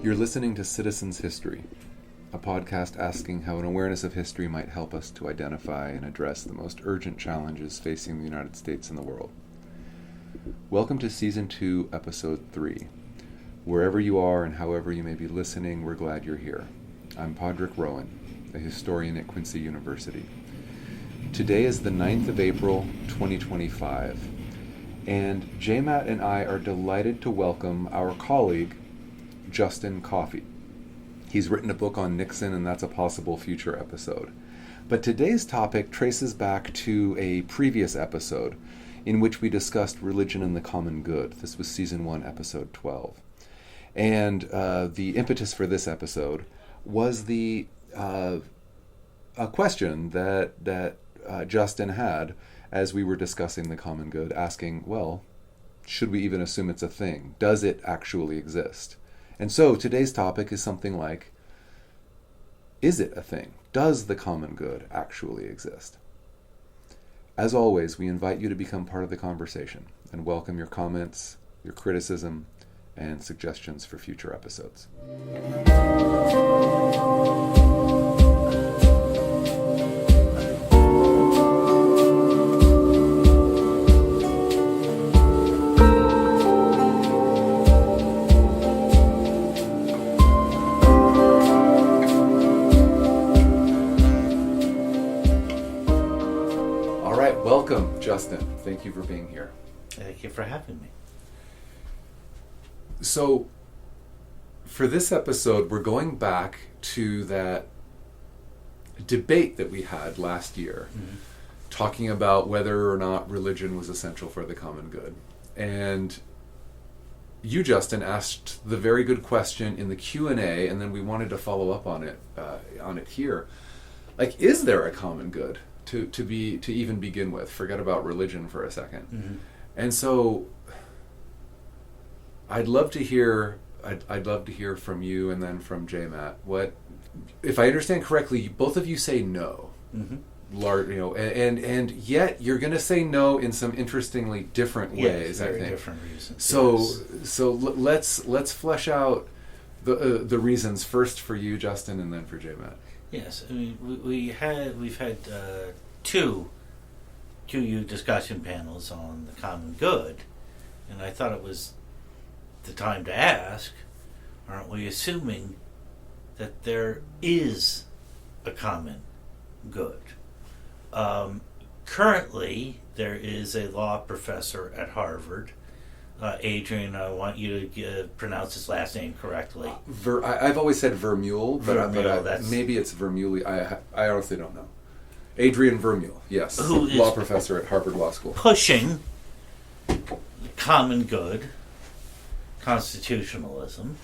You're listening to Citizens History, a podcast asking how an awareness of history might help us to identify and address the most urgent challenges facing the United States and the world. Welcome to Season 2, Episode 3. Wherever you are and however you may be listening, we're glad you're here. I'm Podrick Rowan, a historian at Quincy University. Today is the 9th of April, 2025, and JMAT and I are delighted to welcome our colleague, Justin Coffey. He's written a book on Nixon, and that's a possible future episode. But today's topic traces back to a previous episode in which we discussed religion and the common good. This was Season 1, Episode 12. And the impetus for this episode was a question that Justin had as we were discussing the common good, asking, well, should we even assume it's a thing? Does it actually exist? And so today's topic is something like, is it a thing? Does the common good actually exist? As always, we invite you to become part of the conversation and welcome your comments, your criticism, and suggestions for future episodes. Welcome, Justin. Thank you for being here. Thank you for having me. So, for this episode, we're going back to that debate that we had last year, talking about whether or not religion was essential for the common good. And you, Justin, asked the very good question in the Q&A, and then we wanted to follow up on it here. Like, is there a common good? To even begin with, forget about religion for a second. Mm-hmm. And so I'd love to hear from you and then from JMAT. What, if I understand correctly, both of you say no. Mm-hmm. And yet you're going to say no in some interestingly different ways. Very I think different reasons. So let's flesh out the reasons first for you, Justin, and then for JMAT. Yes, I mean we've had two discussion panels on the common good, and I thought it was the time to ask: aren't we assuming that there is a common good? Currently, there is a law professor at Harvard. Adrian, I want you to pronounce his last name correctly. I've always said Vermeule, but maybe it's Vermeule. I honestly don't know. Adrian Vermeule, yes, law professor at Harvard Law School. Pushing common good, constitutionalism.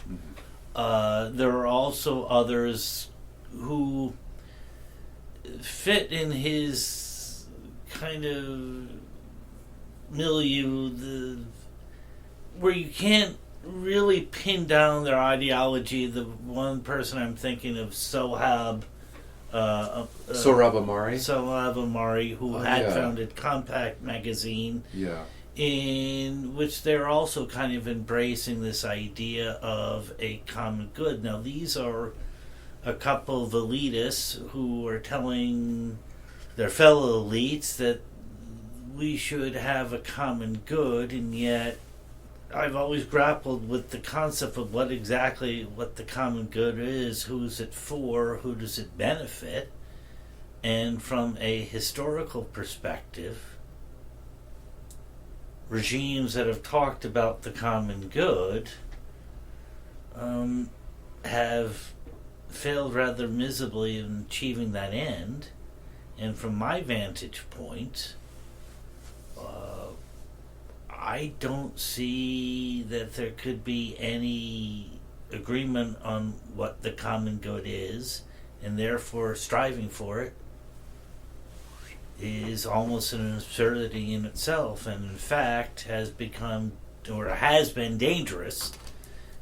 Mm-hmm. There are also others who fit in his kind of milieu, where you can't really pin down their ideology. The one person I'm thinking of, Sohrab Ahmari, who had founded Compact magazine, in which they're also kind of embracing this idea of a common good. Now, these are a couple of elitists who are telling their fellow elites that we should have a common good, and yet I've always grappled with the concept of what the common good is, who's it for, who does it benefit, and from a historical perspective, regimes that have talked about the common good have failed rather miserably in achieving that end, and from my vantage point, I don't see that there could be any agreement on what the common good is, and therefore striving for it is almost an absurdity in itself, and in fact has become, or has been, dangerous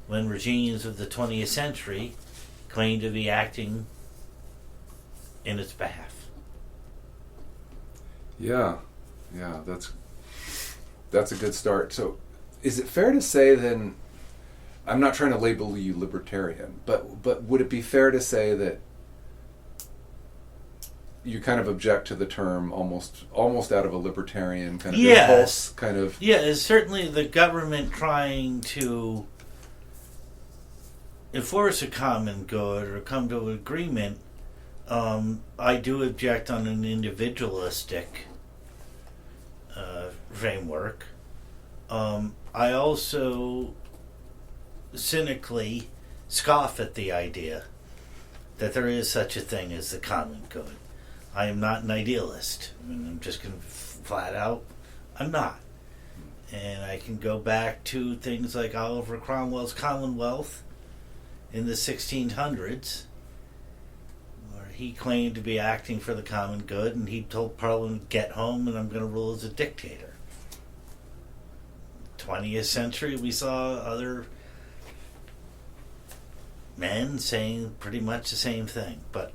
when regimes of the 20th century claim to be acting in its behalf. Yeah, that's a good start. So is it fair to say then, I'm not trying to label you libertarian, but would it be fair to say that you kind of object to the term almost out of a libertarian kind of impulse? Kind of. Yeah, it's certainly the government trying to enforce a common good or come to an agreement. I do object on an individualistic framework. I also cynically scoff at the idea that there is such a thing as the common good. I am not an idealist. I mean, I'm just going to flat out, I'm not. And I can go back to things like Oliver Cromwell's Commonwealth in the 1600s, where he claimed to be acting for the common good, and he told Parliament, get home and I'm going to rule as a dictator. 20th century, we saw other men saying pretty much the same thing. But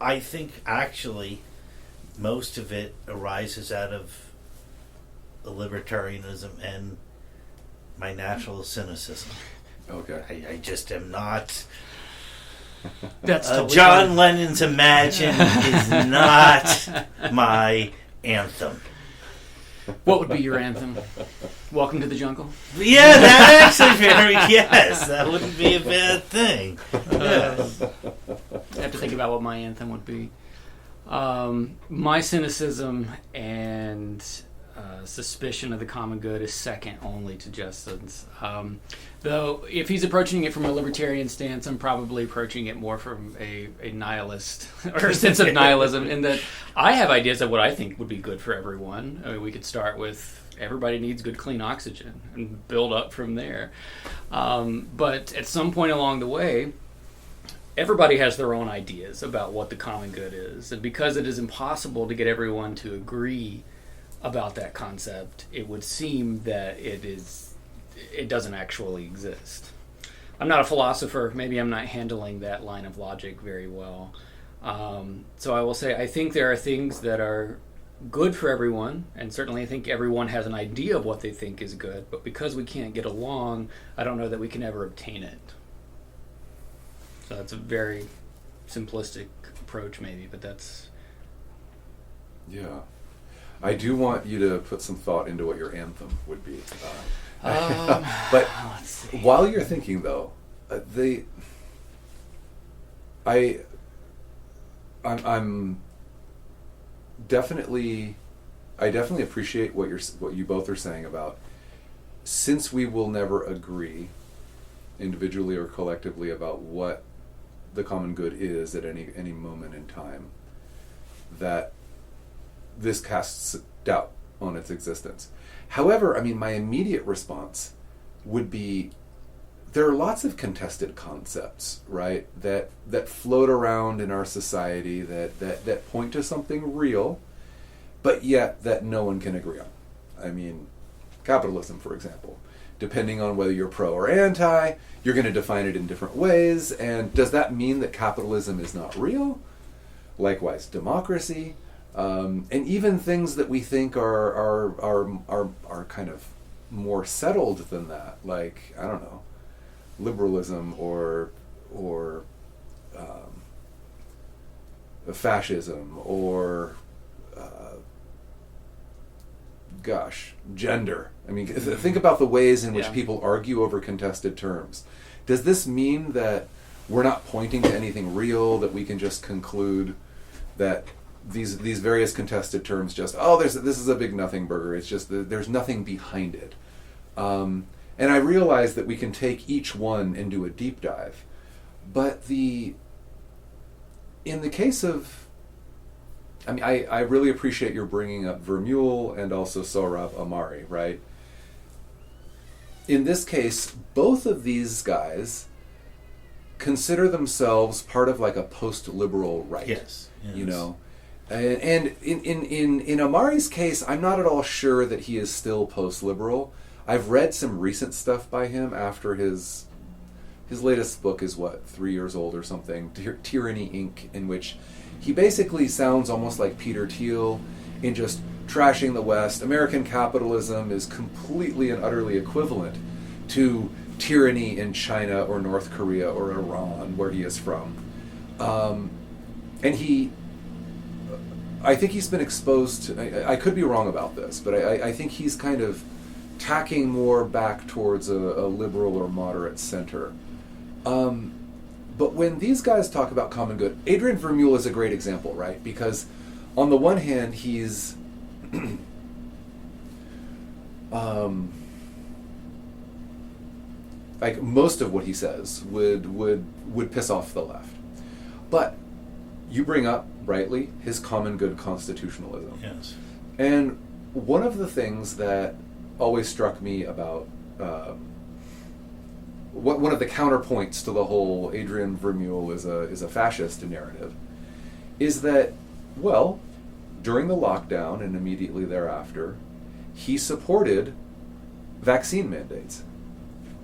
I think actually most of it arises out of libertarianism and my natural cynicism. Okay. I just am not... That's totally John fine. Lennon's Imagine is not my anthem. What would be your anthem? Welcome to the Jungle? Yeah, that actually yes, that wouldn't be a bad thing. Yeah. I have to think about what my anthem would be. My cynicism and suspicion of the common good is second only to Justin's. Though, if he's approaching it from a libertarian stance, I'm probably approaching it more from a nihilist or a sense of nihilism, in that I have ideas of what I think would be good for everyone. I mean, we could start with everybody needs good, clean oxygen and build up from there. But at some point along the way, everybody has their own ideas about what the common good is. And because it is impossible to get everyone to agree about that concept, it would seem that it doesn't actually exist. I'm not a philosopher. Maybe I'm not handling that line of logic very well. So I will say I think there are things that are good for everyone, and certainly I think everyone has an idea of what they think is good, but because we can't get along, I don't know that we can ever obtain it. So that's a very simplistic approach maybe, but that's... Yeah. I do want you to put some thought into what your anthem would be. But while you're thinking, though, I'm definitely, I definitely appreciate what you both are saying about, since we will never agree individually or collectively about what the common good is at any moment in time, that this casts doubt on its existence. However, I mean, my immediate response would be, there are lots of contested concepts, right, that float around in our society that point to something real, but yet that no one can agree on. I mean, capitalism, for example. Depending on whether you're pro or anti, you're going to define it in different ways, and does that mean that capitalism is not real? Likewise, democracy. And even things that we think are kind of more settled than that, like, I don't know, liberalism or fascism or gender. I mean, think about the ways in which people argue over contested terms. Does this mean that we're not pointing to anything real, that we can just conclude that these various contested terms just, this is a big nothing burger, it's just there's nothing behind it? And I realize that we can take each one and do a deep dive, but in the case of, I mean, I really appreciate your bringing up Vermeule and also Sohrab Ahmari, right? In this case, both of these guys consider themselves part of like a post-liberal right. Yes. You know? And in Ahmari's case, I'm not at all sure that he is still post-liberal. I've read some recent stuff by him after his latest book is 3 years old or something, Tyranny, Inc., in which he basically sounds almost like Peter Thiel in just trashing the West. American capitalism is completely and utterly equivalent to tyranny in China or North Korea or Iran, where he is from. And I think he's been exposed to, I could be wrong about this, but I think he's kind of tacking more back towards a liberal or moderate center. But when these guys talk about common good, Adrian Vermeule is a great example, right? Because on the one hand, he's like most of what he says would piss off the left. But you bring up, rightly, his common good constitutionalism. Yes. And one of the things that always struck me about one of the counterpoints to the whole Adrian Vermeule is a fascist narrative is that, well, during the lockdown and immediately thereafter, he supported vaccine mandates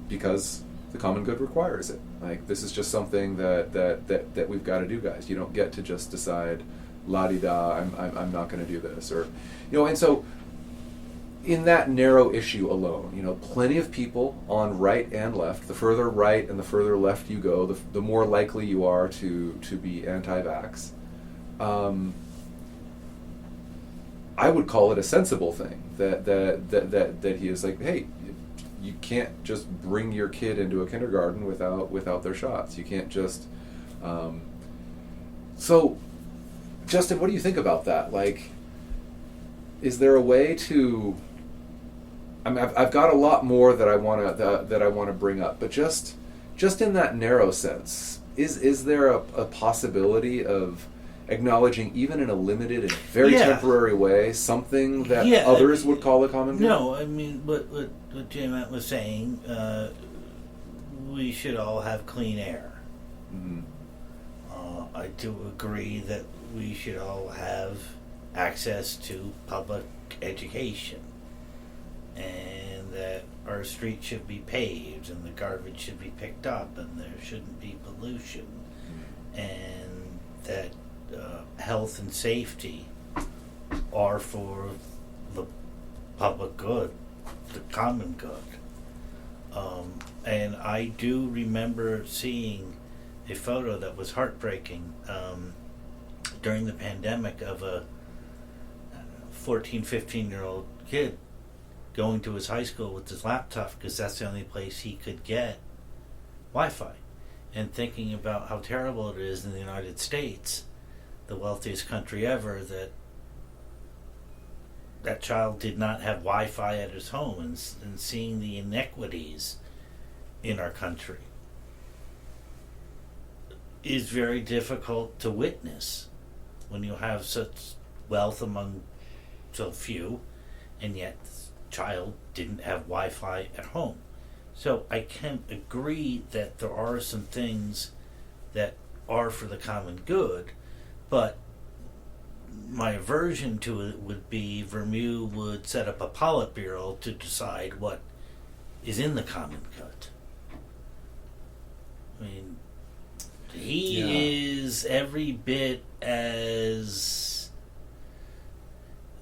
because the common good requires it. Like, this is just something that we've got to do, guys. You don't get to just decide, la-di-da, I'm not going to do this, or, and so in that narrow issue alone, plenty of people on right and left. The further right and the further left you go, the more likely you are to be anti-vax. I would call it a sensible thing that he is like, hey, you can't just bring your kid into a kindergarten without their shots. You can't just. So, Justin, what do you think about that? Like, is there a way to? I mean, I've got a lot more that I want to bring up, but just in that narrow sense, is there a possibility of acknowledging, even in a limited and very temporary way, something that others would call a common good? No, I mean, what J-Matt was saying, we should all have clean air. Mm-hmm. I do agree that we should all have access to public education, and that our streets should be paved, and the garbage should be picked up, and there shouldn't be pollution, and that health and safety are for the public good, the common good. And I do remember seeing a photo that was heartbreaking during the pandemic of a 14, 15-year-old kid going to his high school with his laptop because that's the only place he could get Wi-Fi, and thinking about how terrible it is in the United States, the wealthiest country ever, that child did not have Wi-Fi at his home, and seeing the inequities in our country is very difficult to witness when you have such wealth among so few, and yet this child didn't have Wi-Fi at home. So I can agree that there are some things that are for the common good, but my aversion to it would be Vermeule would set up a Politburo to decide what is in the common good. I mean, he is every bit as...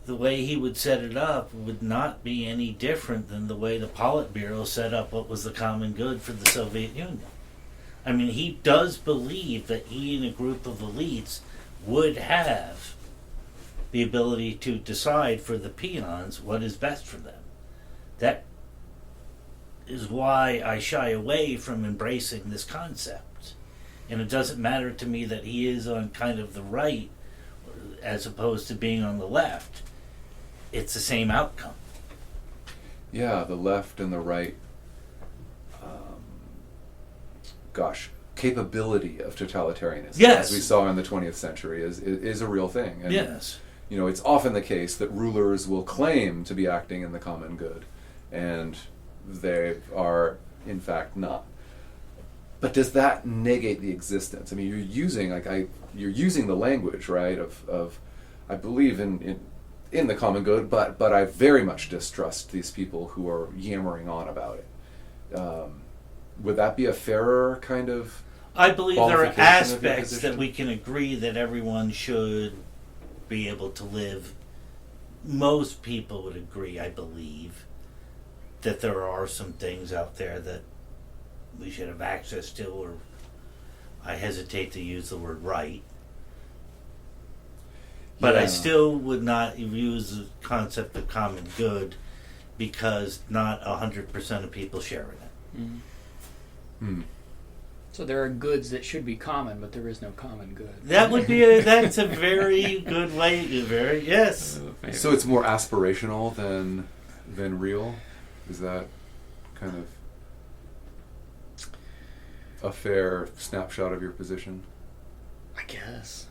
the way he would set it up would not be any different than the way the Politburo set up what was the common good for the Soviet Union. I mean, he does believe that he and a group of elites would have the ability to decide for the peons what is best for them. That is why I shy away from embracing this concept. And it doesn't matter to me that he is on kind of the right as opposed to being on the left. It's the same outcome. Yeah, the left and the right, capability of totalitarianism, yes, as we saw in the 20th century, is a real thing. And, yes. It's often the case that rulers will claim to be acting in the common good, and they are, in fact, not. But does that negate the existence? I mean, you're using the language, right, of I believe in the common good, but I very much distrust these people who are yammering on about it. Would that be a fairer kind of? I believe there are aspects that we can agree that everyone should be able to live. Most people would agree, I believe, that there are some things out there that we should have access to, or I hesitate to use the word right. But I still would not use the concept of common good because not 100% of people share in it. Mm. Hmm. So there are goods that should be common, but there is no common good. That's a very good way. Yes. So it's more aspirational than real. Is that kind of a fair snapshot of your position? I guess.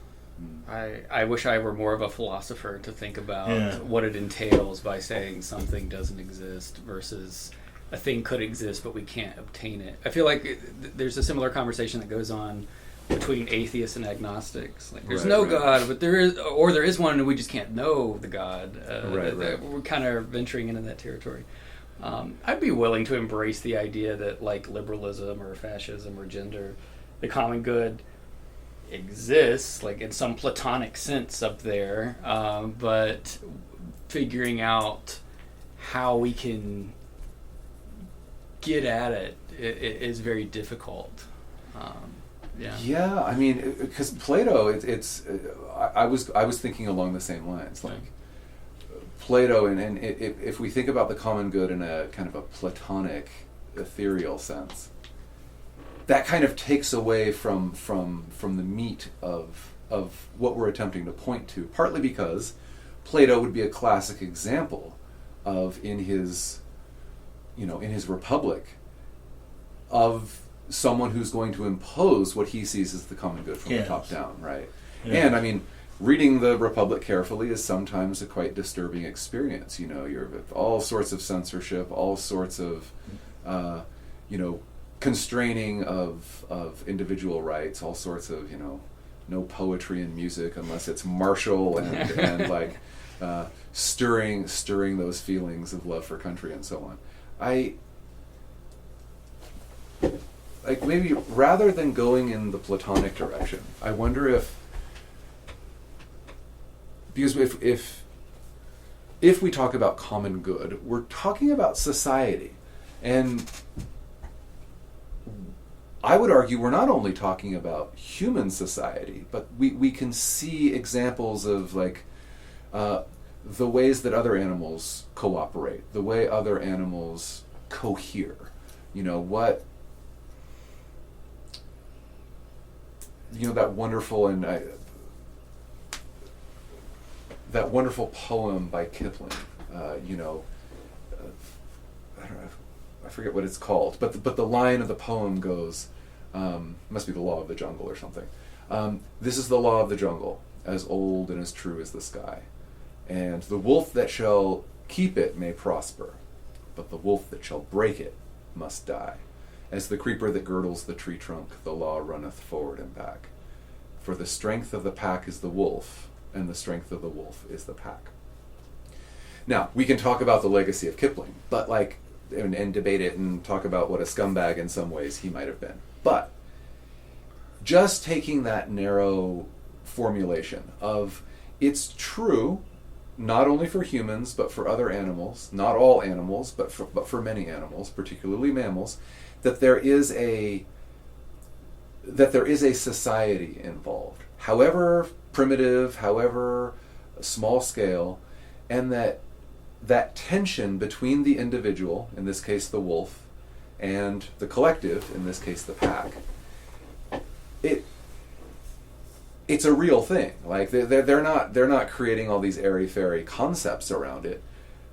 I wish I were more of a philosopher to think about what it entails by saying something doesn't exist versus a thing could exist but we can't obtain it. I feel like there's a similar conversation that goes on between atheists and agnostics. Like there's no God, but there is one and we just can't know the God. We're kind of venturing into that territory. I'd be willing to embrace the idea that like liberalism or fascism or gender, the common good exists like in some platonic sense up there, but figuring out how we can get at it is very difficult. I mean, because Plato, I was thinking along the same lines, like Plato, and if we think about the common good in a kind of a platonic, ethereal sense, that kind of takes away from the meat of what we're attempting to point to, partly because Plato would be a classic example of in his Republic of someone who's going to impose what he sees as the common good from the top down, right? Yeah. And I mean, reading the Republic carefully is sometimes a quite disturbing experience. You're with all sorts of censorship, all sorts of constraining of individual rights, all sorts of no poetry and music unless it's martial and like stirring those feelings of love for country and so on. I like maybe rather than going in the Platonic direction, I wonder because if we talk about common good, we're talking about society, and I would argue we're not only talking about human society, but we can see examples of like the ways that other animals cooperate, the way other animals cohere. That wonderful that wonderful poem by Kipling. I don't know. I forget what it's called, but the line of the poem goes, must be the law of the jungle or something. This is the law of the jungle, as old and as true as the sky. And the wolf that shall keep it may prosper, but the wolf that shall break it must die. As the creeper that girdles the tree trunk, the law runneth forward and back. For the strength of the pack is the wolf, and the strength of the wolf is the pack. Now, we can talk about the legacy of Kipling, but and debate it and talk about what a scumbag in some ways he might have been. But just taking that narrow formulation of it's true not only for humans but for other animals, not all animals, but for many animals, particularly mammals, that there is a society involved, however primitive, however small scale, and that tension between the individual, in this case the wolf, and the collective, in this case the pack, it's a real thing. Like they're not creating all these airy-fairy concepts around it.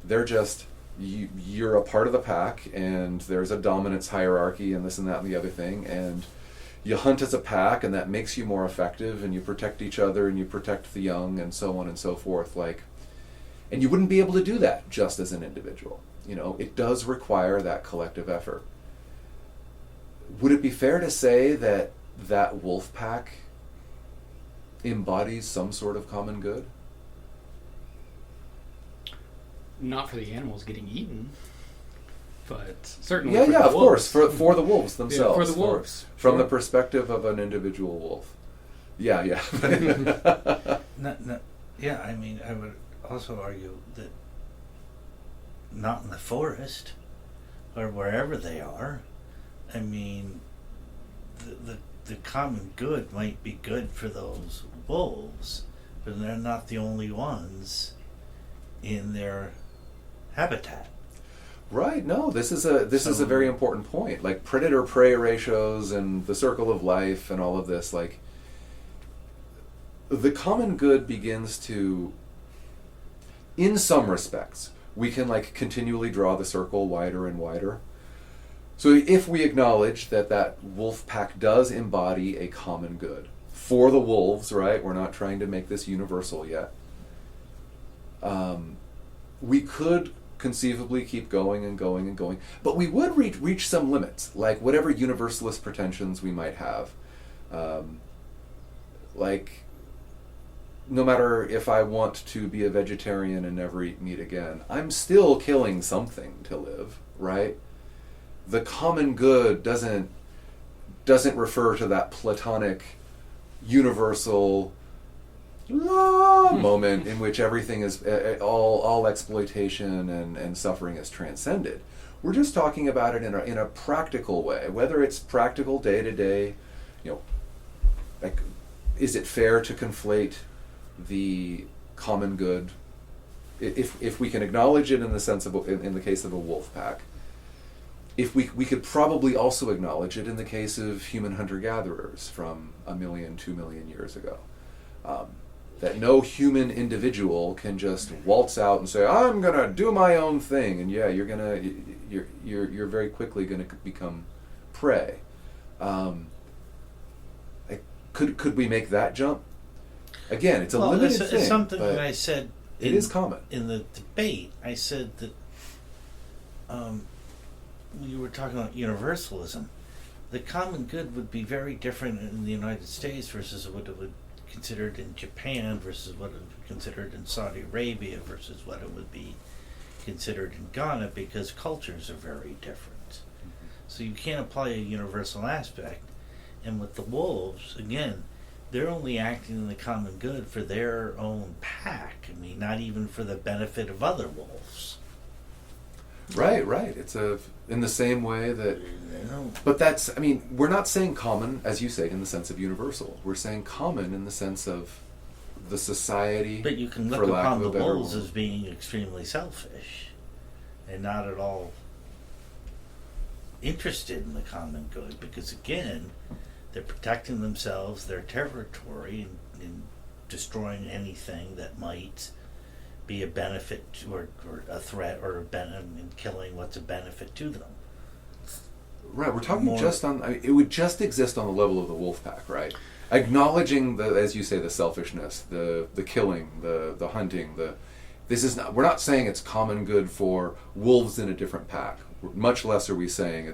They're just you're a part of the pack, and there's a dominance hierarchy and this and that and the other thing, and you hunt as a pack, and that makes you more effective, and you protect each other, and you protect the young, and so on and so forth. And you wouldn't be able to do that just as an individual. It does require that collective effort. Would it be fair to say that wolf pack embodies some sort of common good? Not for the animals getting eaten, but certainly for the of wolves. course, for the wolves themselves. For the wolves. From the perspective of an individual wolf. Yeah. I mean, I would also argue that not in the forest or wherever they are, I mean, the common good might be good for those wolves, but they're not the only ones in their habitat. Right. No, this is a very important point. Like predator-prey ratios and the circle of life and all of this. Like the common good begins to, in some respects, we can like continually draw the circle wider and wider. So if we acknowledge that wolf pack does embody a common good for the wolves, right? We're not trying to make this universal yet. We could conceivably keep going and going and going, but we would reach some limits, like whatever universalist pretensions we might have. Like, no matter if I want to be a vegetarian and never eat meat again, I'm still killing something to live, right? The common good doesn't refer to that platonic, universal moment in which everything is all exploitation and suffering is transcended. We're just talking about it in a practical way, whether it's practical day to day. Like, is it fair to conflate the common good, if we can acknowledge it in the sense of in the case of a wolf pack? If we could probably also acknowledge it in the case of human hunter-gatherers from 1 million, 2 million years ago. That no human individual can just waltz out and say, "I'm gonna do my own thing," and yeah, you're very quickly gonna become prey. Could we make that jump? Again, it's a limited thing. It's something that I said. It is common in the debate. I said that. You were talking about universalism. The common good would be very different in the United States versus what it would be considered in Japan versus what it would be considered in Saudi Arabia versus what it would be considered in Ghana, because cultures are very different. Mm-hmm. So you can't apply a universal aspect. And with the wolves, again, they're only acting in the common good for their own pack. I mean, not even for the benefit of other wolves. Right. It's in the same way that, but that's, I mean, we're not saying common, as you say, in the sense of universal. We're saying common in the sense of the society. But you can look upon the wolves as being extremely selfish and not at all interested in the common good, because again, they're protecting themselves, their territory, and destroying anything that might be a benefit or a threat or and killing what's a benefit to them. Right, we're talking it would just exist on the level of the wolf pack, right? Acknowledging as you say, the selfishness, the killing, the hunting, we're not saying it's common good for wolves in a different pack. Much less are we saying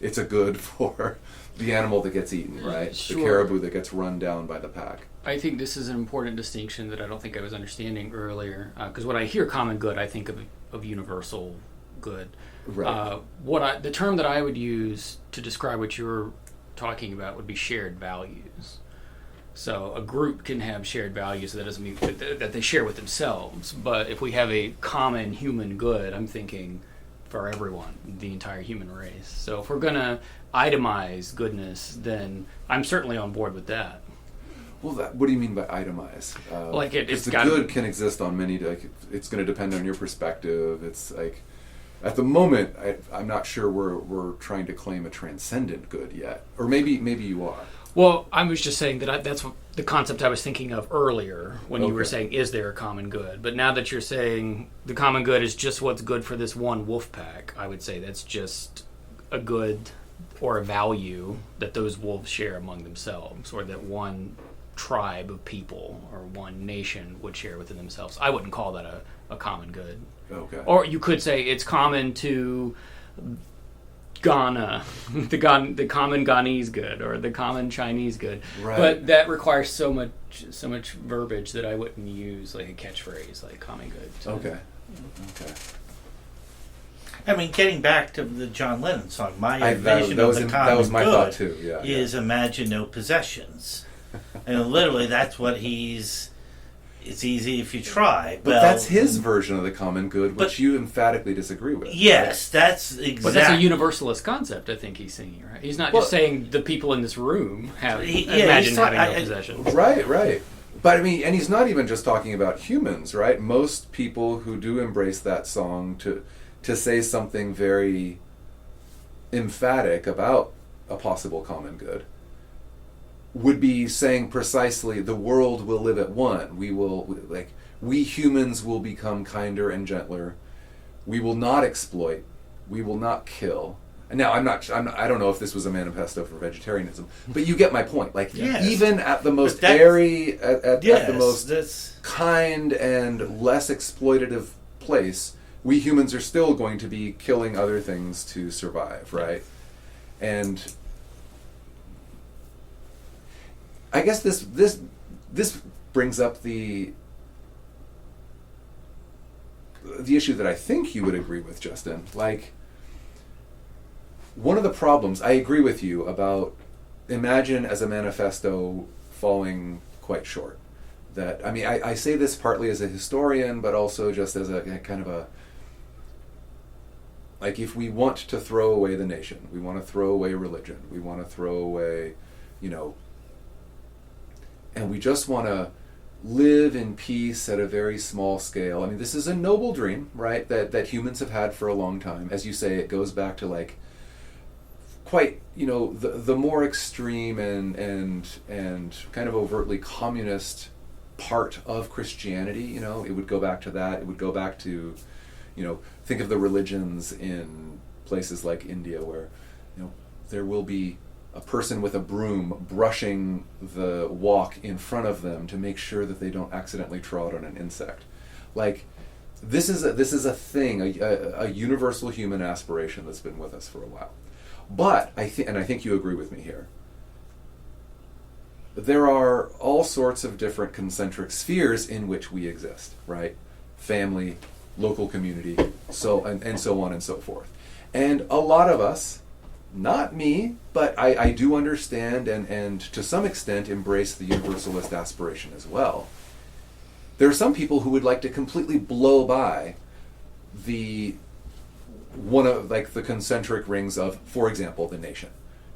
it's a good for the animal that gets eaten, right? Sure. The caribou that gets run down by the pack. I think this is an important distinction that I don't think I was understanding earlier. Because when I hear common good, I think of universal good. Right. The term that I would use to describe what you're talking about would be shared values. So a group can have shared values. That doesn't mean that they share with themselves. But if we have a common human good, I'm thinking for everyone, the entire human race. So if we're going to itemize goodness, then I'm certainly on board with that. Well, what do you mean by itemize? It's the good can exist on many. Like, it's going to depend on your perspective. It's like, at the moment, I'm not sure we're trying to claim a transcendent good yet, or maybe you are. Well, I was just saying that that's the concept I was thinking of earlier when you were saying, is there a common good? But now that you're saying the common good is just what's good for this one wolf pack, I would say that's just a good or a value that those wolves share among themselves, or that one tribe of people or one nation would share within themselves. I wouldn't call that a common good. Okay. Or you could say it's common to Ghana, the common Ghanese good, or the common Chinese good. Right. But that requires so much verbiage that I wouldn't use like a catchphrase like common good. Okay. I mean, getting back to the John Lennon song, my vision of the common thought good too. is imagine no possessions. And literally, that's what he's It's easy if you try. But that's his version of the common good, which you emphatically disagree with. Yes, right? That's exactly. But that's a universalist concept, I think he's saying, right? He's not just saying the people in this room imagine having no possessions. Right. But I mean, and he's not even just talking about humans, right? Most people who do embrace that song to say something very emphatic about a possible common good would be saying precisely the world will live at one. We humans will become kinder and gentler. We will not exploit. We will not kill. And now I don't know if this was a manifesto for vegetarianism, but you get my point. Even at the most airy, at the most kind and less exploitative place, we humans are still going to be killing other things to survive, right? And I guess this brings up the issue that I think you would agree with, Justin. Like, one of the problems, I agree with you about Imagine as a manifesto falling quite short. That, I mean, I say this partly as a historian, but also just as a kind of like, if we want to throw away the nation, we want to throw away religion, we want to throw away, and we just want to live in peace at a very small scale. I mean, this is a noble dream, right, that humans have had for a long time. As you say, it goes back to, like, quite, the more extreme and kind of overtly communist part of Christianity. It would go back to that. It would go back to, think of the religions in places like India where, there will be a person with a broom brushing the walk in front of them to make sure that they don't accidentally trod on an insect. Like, this is a thing, a universal human aspiration that's been with us for a while. But I think you agree with me here, there are all sorts of different concentric spheres in which we exist, right? Family, local community, so on and so forth. And a lot of us, not me, but I do understand and to some extent embrace the universalist aspiration as well. There are some people who would like to completely blow by the concentric rings of, for example, the nation.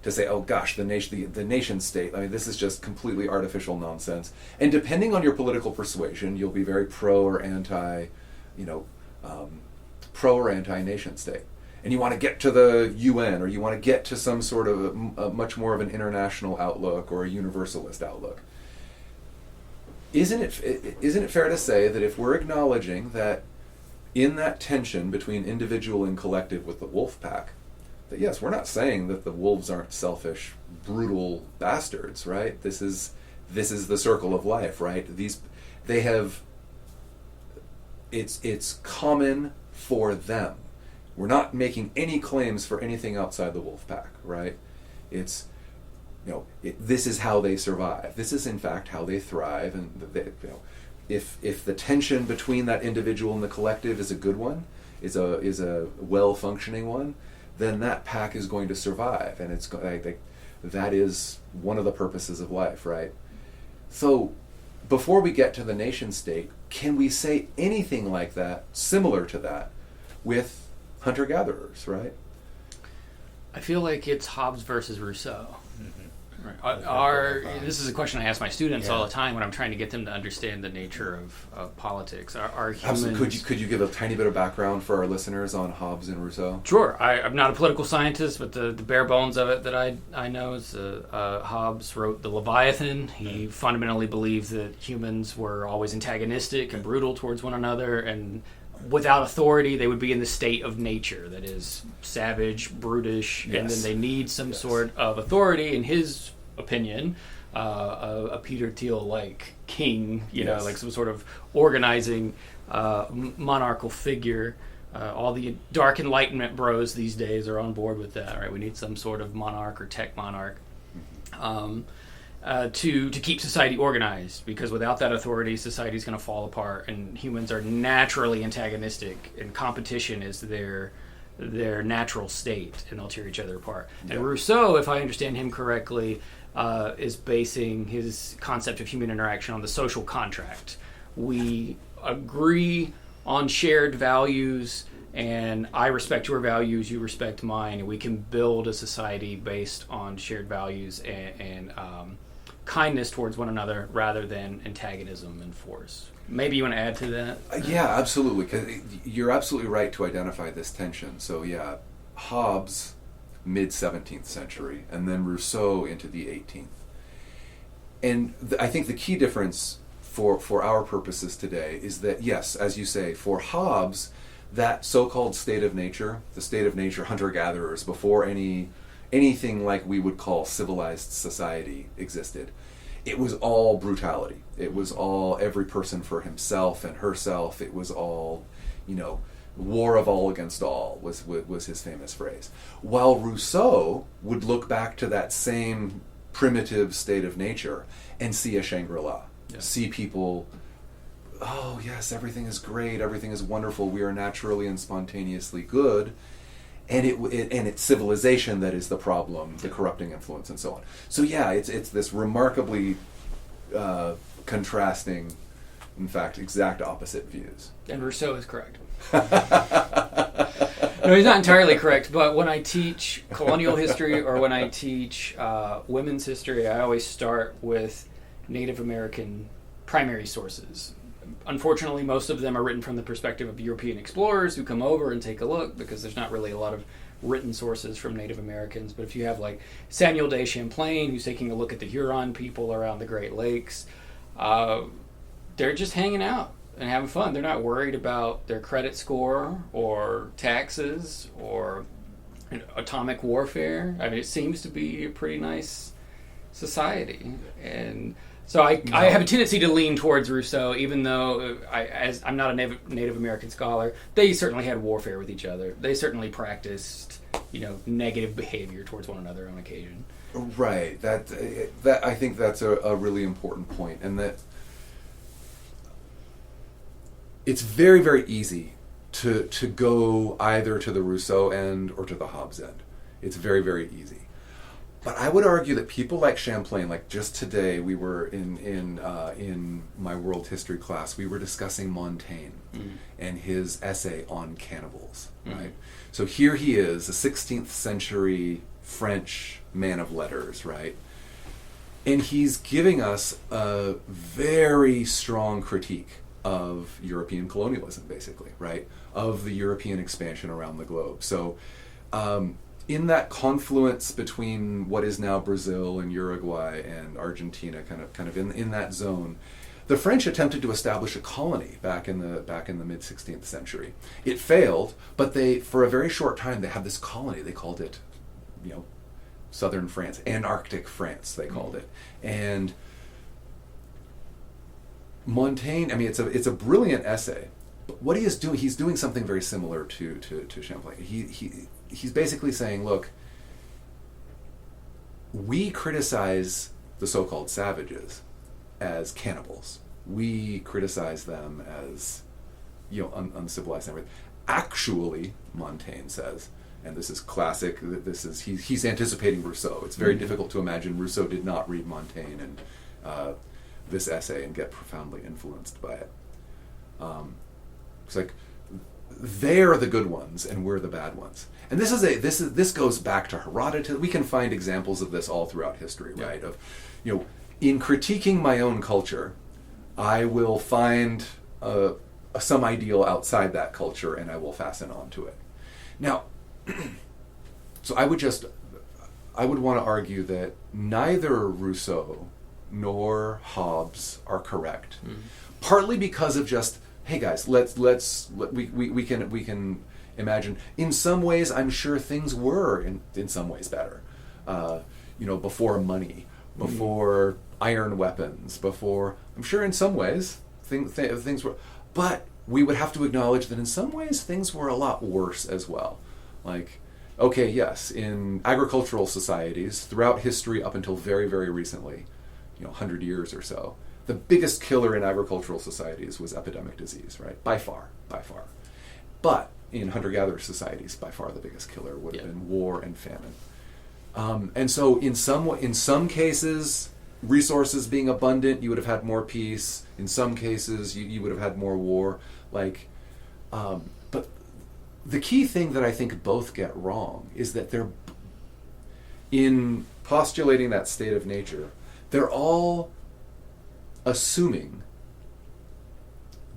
To say, oh gosh, the nation state, I mean, this is just completely artificial nonsense. And depending on your political persuasion, you'll be very pro or anti nation state. And you want to get to the UN, or you want to get to some sort of a much more of an international outlook or a universalist outlook. Isn't it fair to say that if we're acknowledging that in that tension between individual and collective with the wolf pack, that yes, we're not saying that the wolves aren't selfish, brutal bastards, right? This is the circle of life, right? It's common for them. We're not making any claims for anything outside the wolf pack, right? It's, this is how they survive. This is in fact how they thrive, and if the tension between that individual and the collective is a good one, is a well-functioning one, then that pack is going to survive, and that is one of the purposes of life, right? So, before we get to the nation state, can we say anything like that, similar to that, with hunter-gatherers, right? I feel like it's Hobbes versus Rousseau. Right. This is a question I ask my students all the time when I'm trying to get them to understand the nature of politics. Are humans... Absolutely. Could you give a tiny bit of background for our listeners on Hobbes and Rousseau? Sure. I'm not a political scientist, but the bare bones of it that I know is Hobbes wrote the Leviathan. He fundamentally believed that humans were always antagonistic and brutal towards one another, and without authority, they would be in the state of nature, that is, savage, brutish, and then they need some sort of authority. In his opinion, a Peter Thiel-like king, like some sort of organizing monarchical figure. All the dark Enlightenment bros these days are on board with that, right? We need some sort of monarch or tech monarch. To keep society organized, because without that authority, society is going to fall apart, and humans are naturally antagonistic, and competition is their natural state, and they'll tear each other apart. Yeah. And Rousseau, if I understand him correctly, is basing his concept of human interaction on the social contract, we agree on shared values, and I respect your values, you respect mine, and we can build a society based on shared values and kindness towards one another rather than antagonism and force. Maybe you want to add to that? Yeah, absolutely. 'Cause you're absolutely right to identify this tension. So yeah, Hobbes, mid-17th century, and then Rousseau into the 18th. And I think the key difference for our purposes today is that, yes, as you say, for Hobbes, that so-called state of nature, the state of nature, hunter-gatherers, before anything like we would call civilized society existed, it was all brutality. It was all every person for himself and herself. It was all, war of all against all was his famous phrase. While Rousseau would look back to that same primitive state of nature and see a Shangri-La, see people, oh yes, everything is great, everything is wonderful, we are naturally and spontaneously good, and it's civilization that is the problem, the corrupting influence, and so on. So yeah, it's this remarkably contrasting, in fact, exact opposite views. And Rousseau is correct. No, he's not entirely correct, but when I teach colonial history or when I teach women's history, I always start with Native American primary sources. Unfortunately, most of them are written from the perspective of European explorers who come over and take a look, because there's not really a lot of written sources from Native Americans. But if you have like Samuel de Champlain, who's taking a look at the Huron people around the Great Lakes, they're just hanging out and having fun. They're not worried about their credit score or taxes or atomic warfare. I mean, it seems to be a pretty nice society. And so I have a tendency to lean towards Rousseau, even though I'm not a Native American scholar. They certainly had warfare with each other. They certainly practiced, negative behavior towards one another on occasion. Right. That I think that's a really important point, and that it's very, very easy to go either to the Rousseau end or to the Hobbes end. It's very, very easy. But I would argue that people like Champlain, like just today, we were in my world history class, we were discussing Montaigne and his essay on cannibals, right? So here he is, a 16th century French man of letters, right? And he's giving us a very strong critique of European colonialism, basically, right? Of the European expansion around the globe. So in that confluence between what is now Brazil and Uruguay and Argentina, kind of in that zone, the French attempted to establish a colony back in the mid 16th century. It failed, but for a very short time they had this colony. They called it, southern France, Antarctic France. They called it, and Montaigne. I mean, it's a brilliant essay. But what he is doing, he's doing something very similar to Champlain. He's basically saying, look, we criticize the so-called savages as cannibals. We criticize them as, uncivilized and everything. Actually, Montaigne says, and this is classic, he's anticipating Rousseau. It's very difficult to imagine Rousseau did not read Montaigne and this essay and get profoundly influenced by it. It's like, they're the good ones and we're the bad ones. And this goes back to Herodotus. We can find examples of this all throughout history, right? Of, in critiquing my own culture, I will find some ideal outside that culture and I will fasten onto it. Now, so I would want to argue that neither Rousseau nor Hobbes are correct. Partly because of just, hey guys, we can imagine. In some ways, I'm sure things were in some ways better. Before money, before iron weapons, before, I'm sure in some ways things were, but we would have to acknowledge that in some ways things were a lot worse as well. Like, okay, yes, in agricultural societies throughout history up until very, very recently, 100 years or so, the biggest killer in agricultural societies was epidemic disease, right? By far. But in hunter-gatherer societies, by far the biggest killer would have been war and famine. And so in some cases, resources being abundant, you would have had more peace. In some cases, you would have had more war. But the key thing that I think both get wrong is that they're, in postulating that state of nature, they're all assuming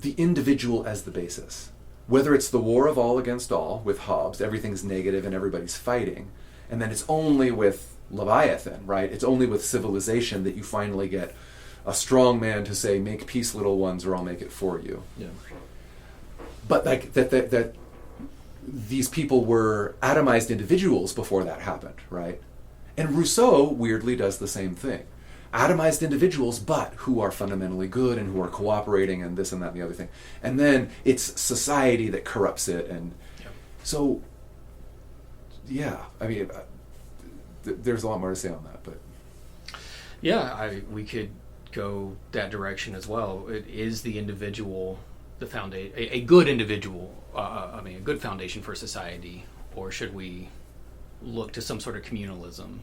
the individual as the basis. Whether it's the war of all against all with Hobbes, everything's negative and everybody's fighting, and then it's only with Leviathan, right? It's only with civilization that you finally get a strong man to say, make peace, little ones, or I'll make it for you. Yeah. But that these people were atomized individuals before that happened, right? And Rousseau weirdly does the same thing. Atomized individuals, but who are fundamentally good and who are cooperating and this and that and the other thing. And then it's society that corrupts it. And so, yeah, I mean, there's a lot more to say on that. But yeah, we could go that direction as well. It is the individual, the foundation, a good individual, a good foundation for society, or should we look to some sort of communalism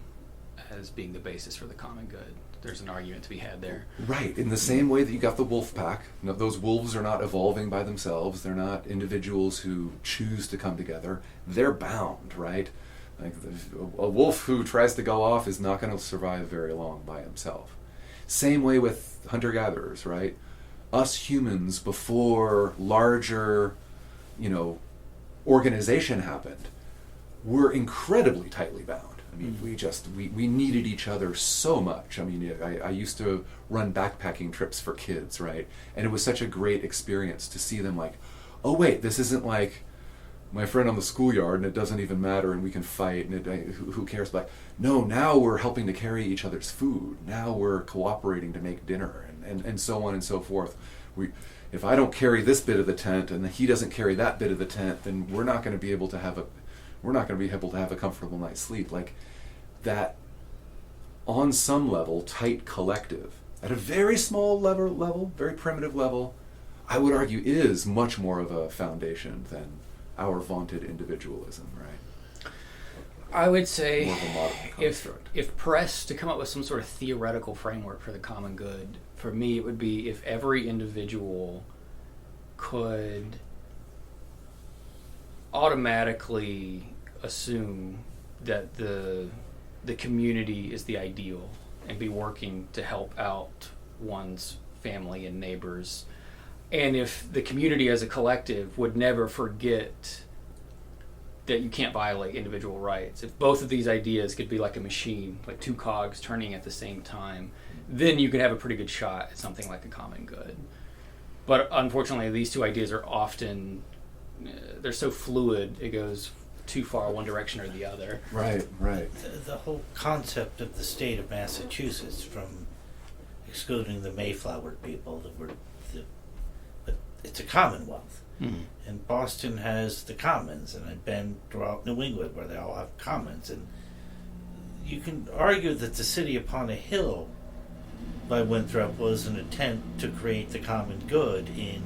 as being the basis for the common good? There's an argument to be had there. Right, in the same way that you got the wolf pack. No, those wolves are not evolving by themselves. They're not individuals who choose to come together. They're bound, right? Like a wolf who tries to go off is not going to survive very long by himself. Same way with hunter-gatherers, right? Us humans, before larger, organization happened, were incredibly tightly bound. I mean, we needed each other so much. I mean, I used to run backpacking trips for kids, right? And it was such a great experience to see them like, oh wait, this isn't like my friend on the schoolyard and it doesn't even matter and we can fight and who cares? But no, now we're helping to carry each other's food. Now we're cooperating to make dinner and so on and so forth. If I don't carry this bit of the tent and he doesn't carry that bit of the tent, then we're not going to be able to have a comfortable night's sleep. Like that, on some level, tight collective, at a very small level, very primitive level, I would argue is much more of a foundation than our vaunted individualism, right? I would say More of a modern construct. if pressed to come up with some sort of theoretical framework for the common good, for me it would be if every individual could automatically assume that the community is the ideal and be working to help out one's family and neighbors, and if the community as a collective would never forget that you can't violate individual rights, if both of these ideas could be like a machine, like two cogs turning at the same time, then you could have a pretty good shot at something like a common good. But unfortunately, these two ideas are often they're so fluid, it goes too far one direction or the other. Right. The whole concept of the state of Massachusetts, from excluding the Mayflower people, but it's a commonwealth. Mm-hmm. And Boston has the commons, and I've been throughout New England where they all have commons. And you can argue that the city upon a hill by Winthrop was an attempt to create the common good in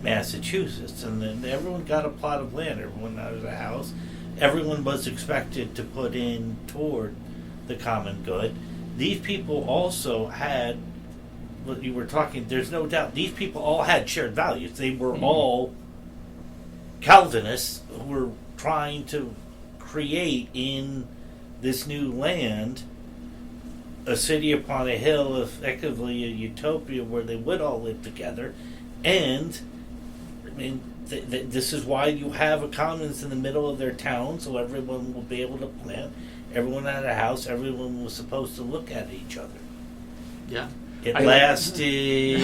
Massachusetts, and then everyone got a plot of land, everyone had a house, everyone was expected to put in toward the common good. These people also had, what you were talking, there's no doubt, these people all had shared values. They were all Calvinists who were trying to create in this new land a city upon a hill, effectively a utopia where they would all live together. And I mean, this is why you have a commons in the middle of their town, so everyone will be able to plant. Everyone had a house. Everyone was supposed to look at each other. Yeah. It lasted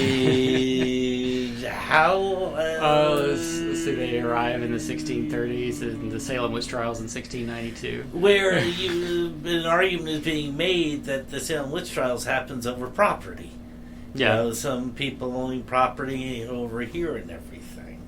how? Let's see. They arrive in the 1630s, and the Salem witch trials in 1692. Where an argument is being made that the Salem witch trials happens over property. Yeah. Some people owning property over here and everything.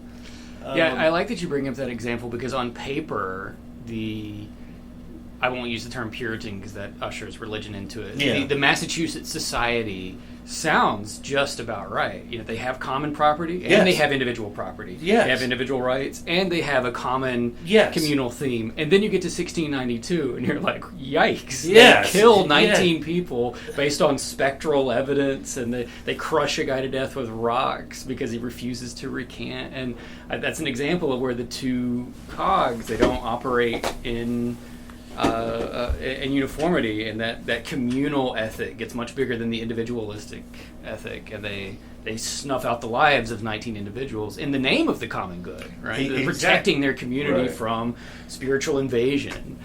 Yeah, I like that you bring up that example because on paper, I won't use the term Puritan because that ushers religion into it. Yeah. The Massachusetts society sounds just about right. They have common property and they have individual property. Yes. They have individual rights and they have a common communal theme. And then you get to 1692 and you're like, yikes. Yes. They kill 19 people based on spectral evidence, and they crush a guy to death with rocks because he refuses to recant. And that's an example of where the two cogs, they don't operate in uniformity, and that communal ethic gets much bigger than the individualistic ethic, and they snuff out the lives of 19 individuals in the name of the common good, right? They're protecting their community from spiritual invasion.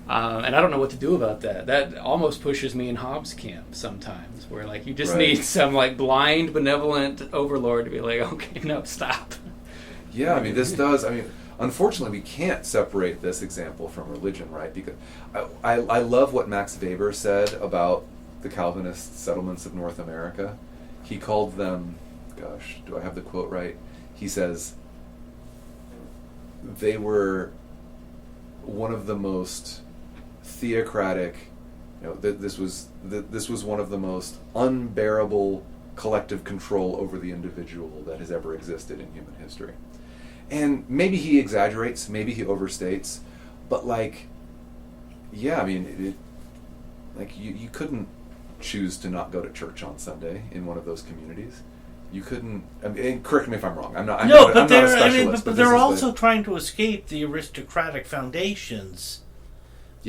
And I don't know what to do about that. That almost pushes me in Hobbes' camp sometimes, where like you just need some like blind, benevolent overlord to be like, okay, no, stop. Yeah, this does. Unfortunately, we can't separate this example from religion, right? Because I love what Max Weber said about the Calvinist settlements of North America. He called them, gosh, do I have the quote right? He says, they were one of the most theocratic, this was one of the most unbearable collective control over the individual that has ever existed in human history. And maybe he exaggerates, maybe he overstates, but you couldn't choose to not go to church on Sunday in one of those communities. You couldn't. Correct me if I'm wrong. I'm not a specialist. But they're also trying to escape the aristocratic foundations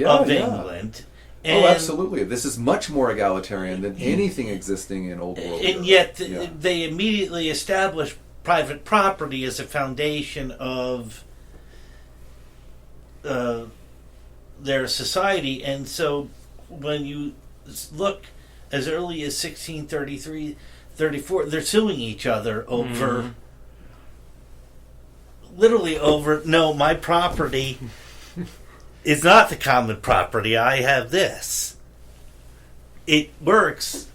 of England. Absolutely. This is much more egalitarian than anything existing in Old World. And yet, they immediately establish private property as a foundation of their society. And so when you look as early as 1633, 34, they're suing each other over, literally over, no, my property is not the common property, I have this. It works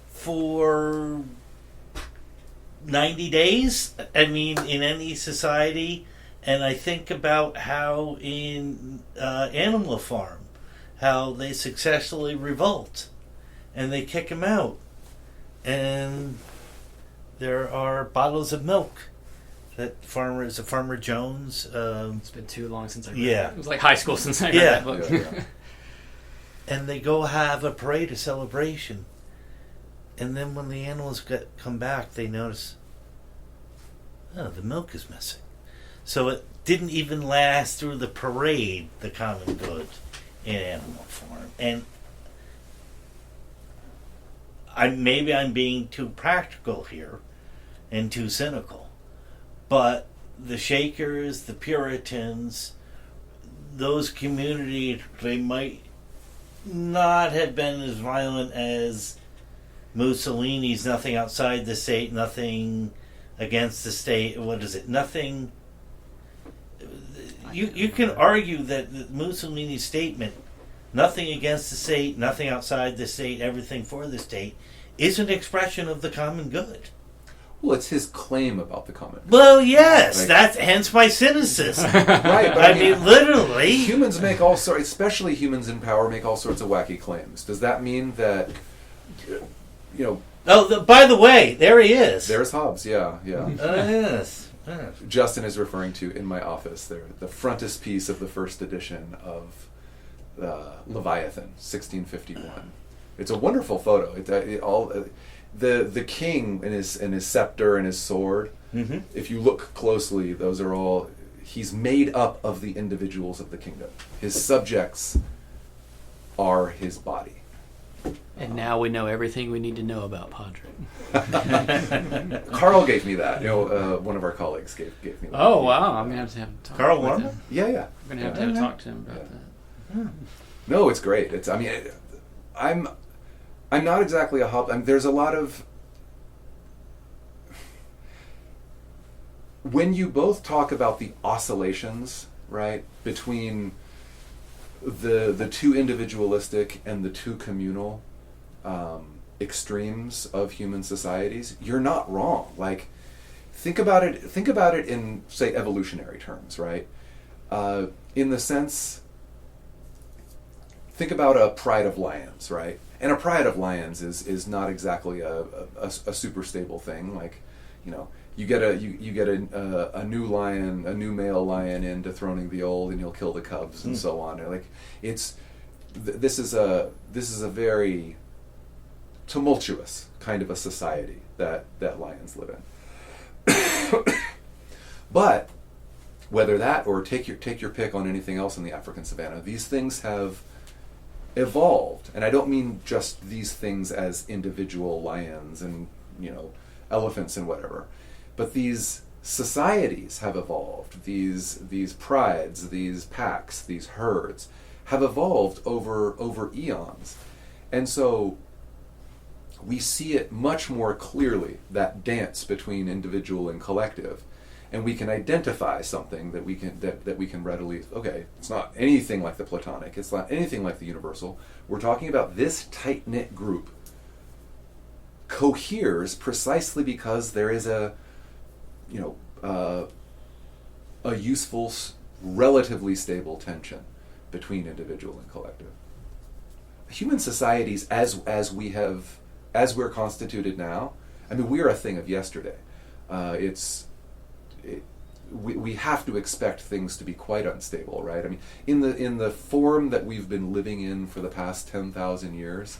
for 90 days, in any society. And I think about how in Animal Farm, how they successfully revolt and they kick him out. And there are bottles of milk that Farmer Jones. It's been too long since I read it. It was like high school since I read that book. And they go have a parade, a celebration. And then when the animals come back, they notice, the milk is missing. So it didn't even last through the parade, the common good in Animal Farm. And maybe I'm being too practical here and too cynical, but the Shakers, the Puritans, those communities, they might not have been as violent as Mussolini's. Nothing outside the state, nothing against the state. What is it? Nothing. You can argue that Mussolini's statement, nothing against the state, nothing outside the state, everything for the state, is an expression of the common good. Well, it's his claim about the common good. Well, yes, that's hence my cynicism. Right, but literally, humans make all sorts, especially humans in power, make all sorts of wacky claims. Does that mean that, Oh, by the way, there he is. There's Hobbes. Yeah. Yes. Justin is referring to in my office there the frontispiece of the first edition of Leviathan, 1651. It's a wonderful photo. The king and his scepter and his sword. Mm-hmm. If you look closely, those are all. He's made up of the individuals of the kingdom. His subjects are his body. And now we know everything we need to know about Padre. Carl gave me that. One of our colleagues gave me that. Oh, wow. I'm going to have to talk Carl with Warman? him. Yeah. I'm going to have to talk to him about that. Yeah. No, it's great. I'm not exactly a Hobbes. There's a lot of... When you both talk about the oscillations, right, between the two individualistic and the two communal extremes of human societies, you're not wrong. Think about it in, say, evolutionary terms, right? In the sense, think about a pride of lions, right? And a pride of lions is not exactly a super stable thing. Like, you get a new lion, a new male lion in dethroning the old, and he'll kill the cubs and so on. Like, this is a very tumultuous kind of a society that lions live in. But whether that or take your pick on anything else in the African savannah, these things have evolved, and I don't mean just these things as individual lions and elephants and whatever, but these societies have evolved. These prides, these packs, these herds have evolved over eons, and so we see it much more clearly, that dance between individual and collective, and we can identify something that we can readily, okay, it's not anything like the Platonic, it's not anything like the universal. We're talking about this tight-knit group coheres precisely because there is a useful, relatively stable tension between individual and collective. Human societies, as we're constituted now, I mean, we're a thing of yesterday. We have to expect things to be quite unstable, right? I mean, in the form that we've been living in for the past 10,000 years,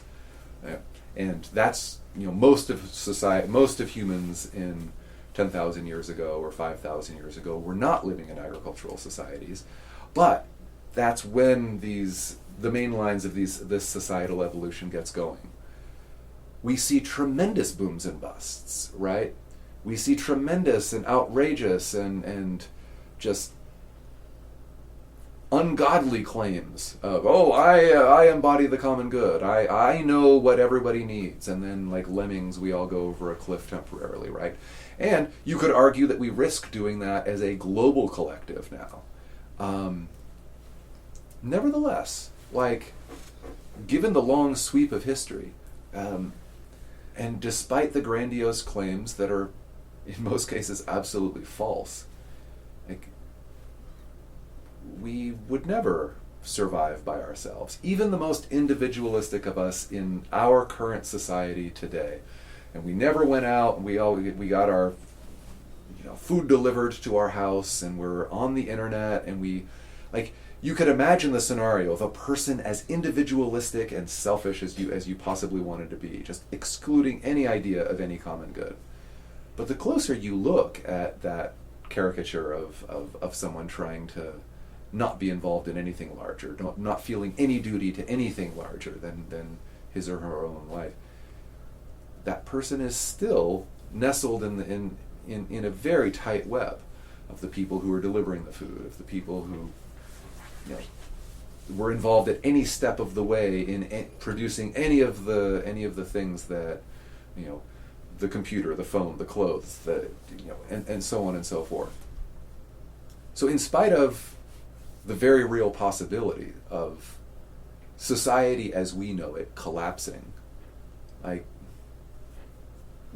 and that's most of humans in 10,000 years ago or 5,000 years ago were not living in agricultural societies, but that's when the main lines of this societal evolution gets going. We see tremendous booms and busts, right? We see tremendous and outrageous and just ungodly claims of, I embody the common good. I know what everybody needs. And then, like lemmings, we all go over a cliff temporarily, right? And you could argue that we risk doing that as a global collective now. Nevertheless, given the long sweep of history, and despite the grandiose claims that are in most cases absolutely false, we would never survive by ourselves. Even the most individualistic of us in our current society today, and we never went out and we got our food delivered to our house, and we're on the internet, and you could imagine the scenario of a person as individualistic and selfish as you possibly wanted to be, just excluding any idea of any common good. But the closer you look at that caricature of someone trying to not be involved in anything larger, not feeling any duty to anything larger than his or her own life, that person is still nestled in a very tight web of the people who are delivering the food, of the people who were involved at any step of the way in producing any of the things that the computer, the phone, the clothes, and so on and so forth. So in spite of the very real possibility of society as we know it collapsing,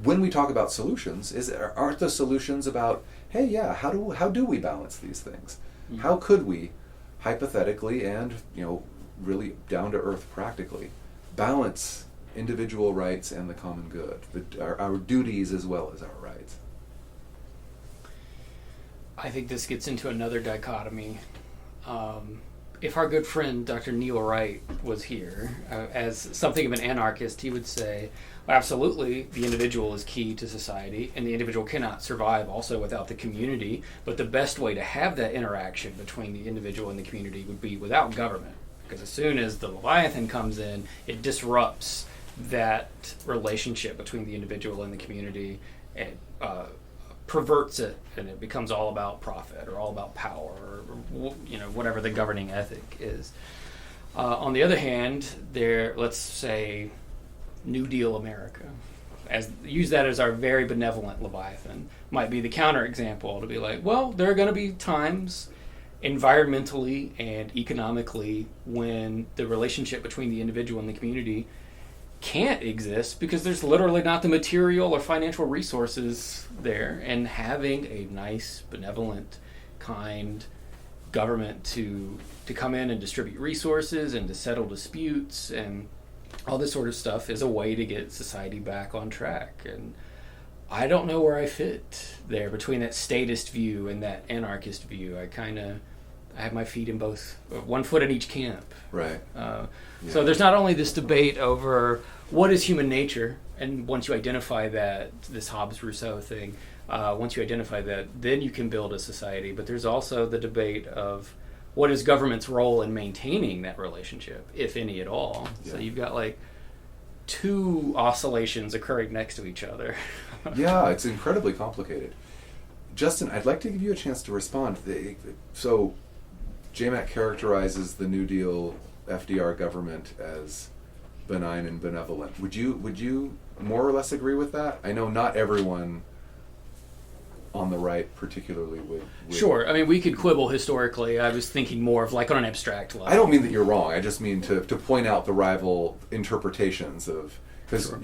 when we talk about solutions, aren't the solutions about, hey, yeah, how do we balance these things? Mm-hmm. How could we hypothetically and really down to earth practically balance individual rights and the common good, our duties as well as our rights? I think this gets into another dichotomy. If our good friend Dr. Neil Wright was here, as something of an anarchist, he would say, absolutely, the individual is key to society, and the individual cannot survive also without the community, but the best way to have that interaction between the individual and the community would be without government, because as soon as the Leviathan comes in, it disrupts that relationship between the individual and the community, and perverts it, and it becomes all about profit or all about power, or whatever the governing ethic is. On the other hand, let's say New Deal America, use that as our very benevolent Leviathan, might be the counterexample to be like, well, there are going to be times environmentally and economically when the relationship between the individual and the community can't exist because there's literally not the material or financial resources there, and having a nice, benevolent, kind, government to come in and distribute resources and to settle disputes and all this sort of stuff is a way to get society back on track. And I don't know where I fit there between that statist view and that anarchist view. I have my feet in both, one foot in each camp. Right. So there's not only this debate over what is human nature, and once you identify that, this Hobbes-Rousseau thing, once you identify that, then you can build a society. But there's also the debate of what is government's role in maintaining that relationship, if any at all. Yeah. So you've got like two oscillations occurring next to each other. Yeah, it's incredibly complicated. Justin, I'd like to give you a chance to respond. So JMAC characterizes the New Deal FDR government as benign and benevolent. Would you more or less agree with that? I know not everyone on the right particularly would. Sure. I mean, we could quibble historically. I was thinking more of like on an abstract level. I don't mean that you're wrong. I just mean to point out the rival interpretations of, because sure.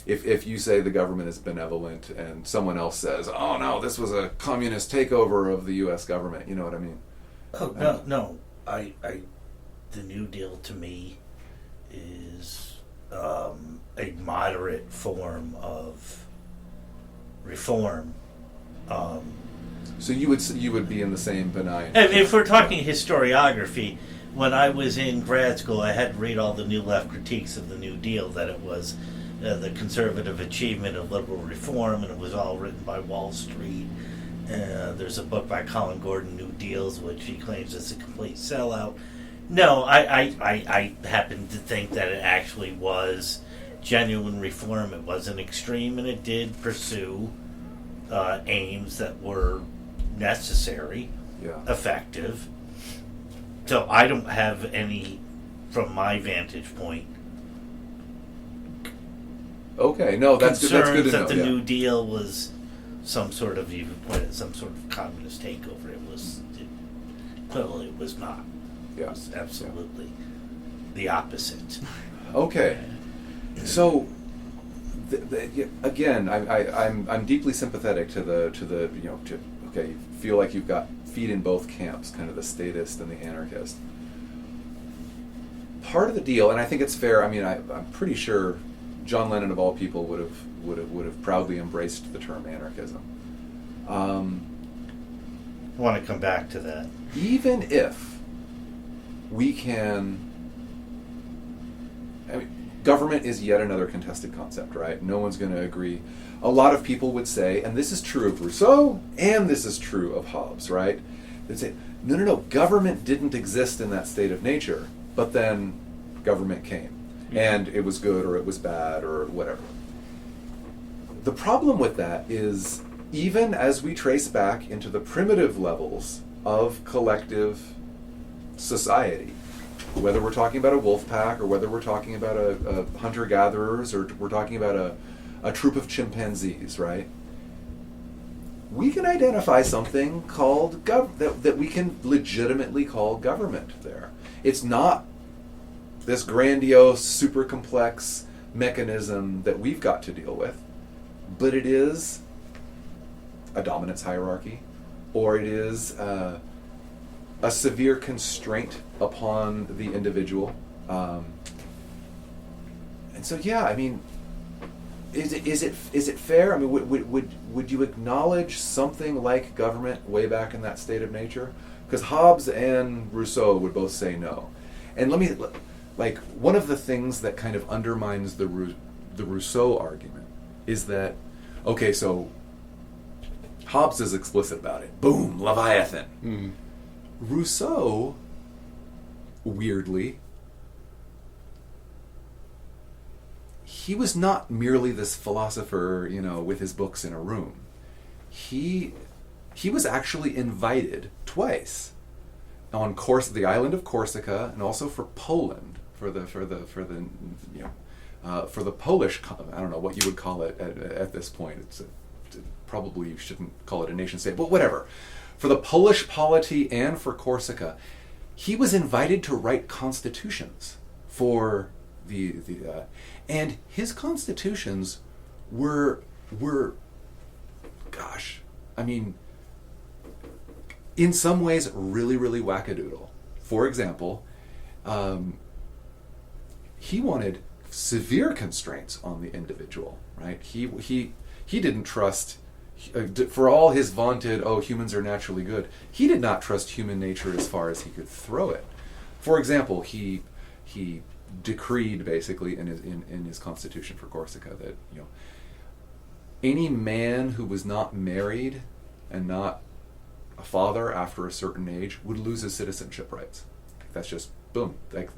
If you say the government is benevolent and someone else says, oh no, this was a communist takeover of the U.S. government, you know what I mean? Oh, no. The New Deal to me is a moderate form of reform. So you would be in the same benign. If we're talking historiography, when I was in grad school, I had to read all the New Left critiques of the New Deal, that it was the conservative achievement of liberal reform, and it was all written by Wall Street. There's a book by Colin Gordon, New Deals, which he claims is a complete sellout. No, I happen to think that it actually was genuine reform. It wasn't extreme, and it did pursue aims that were necessary, effective. So I don't have any, from my vantage point, okay, no, that's good to know. That the New Deal was some sort of, you could point at some sort of communist takeover. Clearly it was not. Yeah. It was absolutely the opposite. Okay. So again, I'm deeply sympathetic to the you feel like you've got feet in both camps, kind of the statist and the anarchist. Part of the deal, and I think it's fair. I mean, I'm pretty sure John Lennon of all people would have proudly embraced the term anarchism. I want to come back to that. Even if we can, I mean, government is yet another contested concept, right? No one's going to agree. A lot of people would say, and this is true of Rousseau, and this is true of Hobbes, right? They'd say, no, government didn't exist in that state of nature, but then government came, and it was good or it was bad or whatever. The problem with that is, even as we trace back into the primitive levels of collective society, whether we're talking about a wolf pack or whether we're talking about a hunter-gatherers or we're talking about a troop of chimpanzees, right? We can identify something called that we can legitimately call government there. It's not this grandiose, super complex mechanism that we've got to deal with, but it is a dominance hierarchy, or it is a severe constraint upon the individual. And so, yeah, I mean, is it fair? I mean, would you acknowledge something like government way back in that state of nature? Because Hobbes and Rousseau would both say no. And one of the things that kind of undermines the Rousseau argument is that, okay, so Hobbes is explicit about it. Boom, Leviathan. Mm. Rousseau, weirdly, he was not merely this philosopher, with his books in a room. He was actually invited twice on the island of Corsica, and also for Poland, for the Polish. I don't know what you would call it at this point. Probably you shouldn't call it a nation state, but whatever. For the Polish polity and for Corsica, he was invited to write constitutions for and his constitutions were, gosh, I mean, in some ways really, really wackadoodle. For example, he wanted severe constraints on the individual, right? He didn't trust, for all his vaunted, humans are naturally good, he did not trust human nature as far as he could throw it. For example, he decreed basically in his constitution for Corsica that any man who was not married and not a father after a certain age would lose his citizenship rights. That's just boom. Like,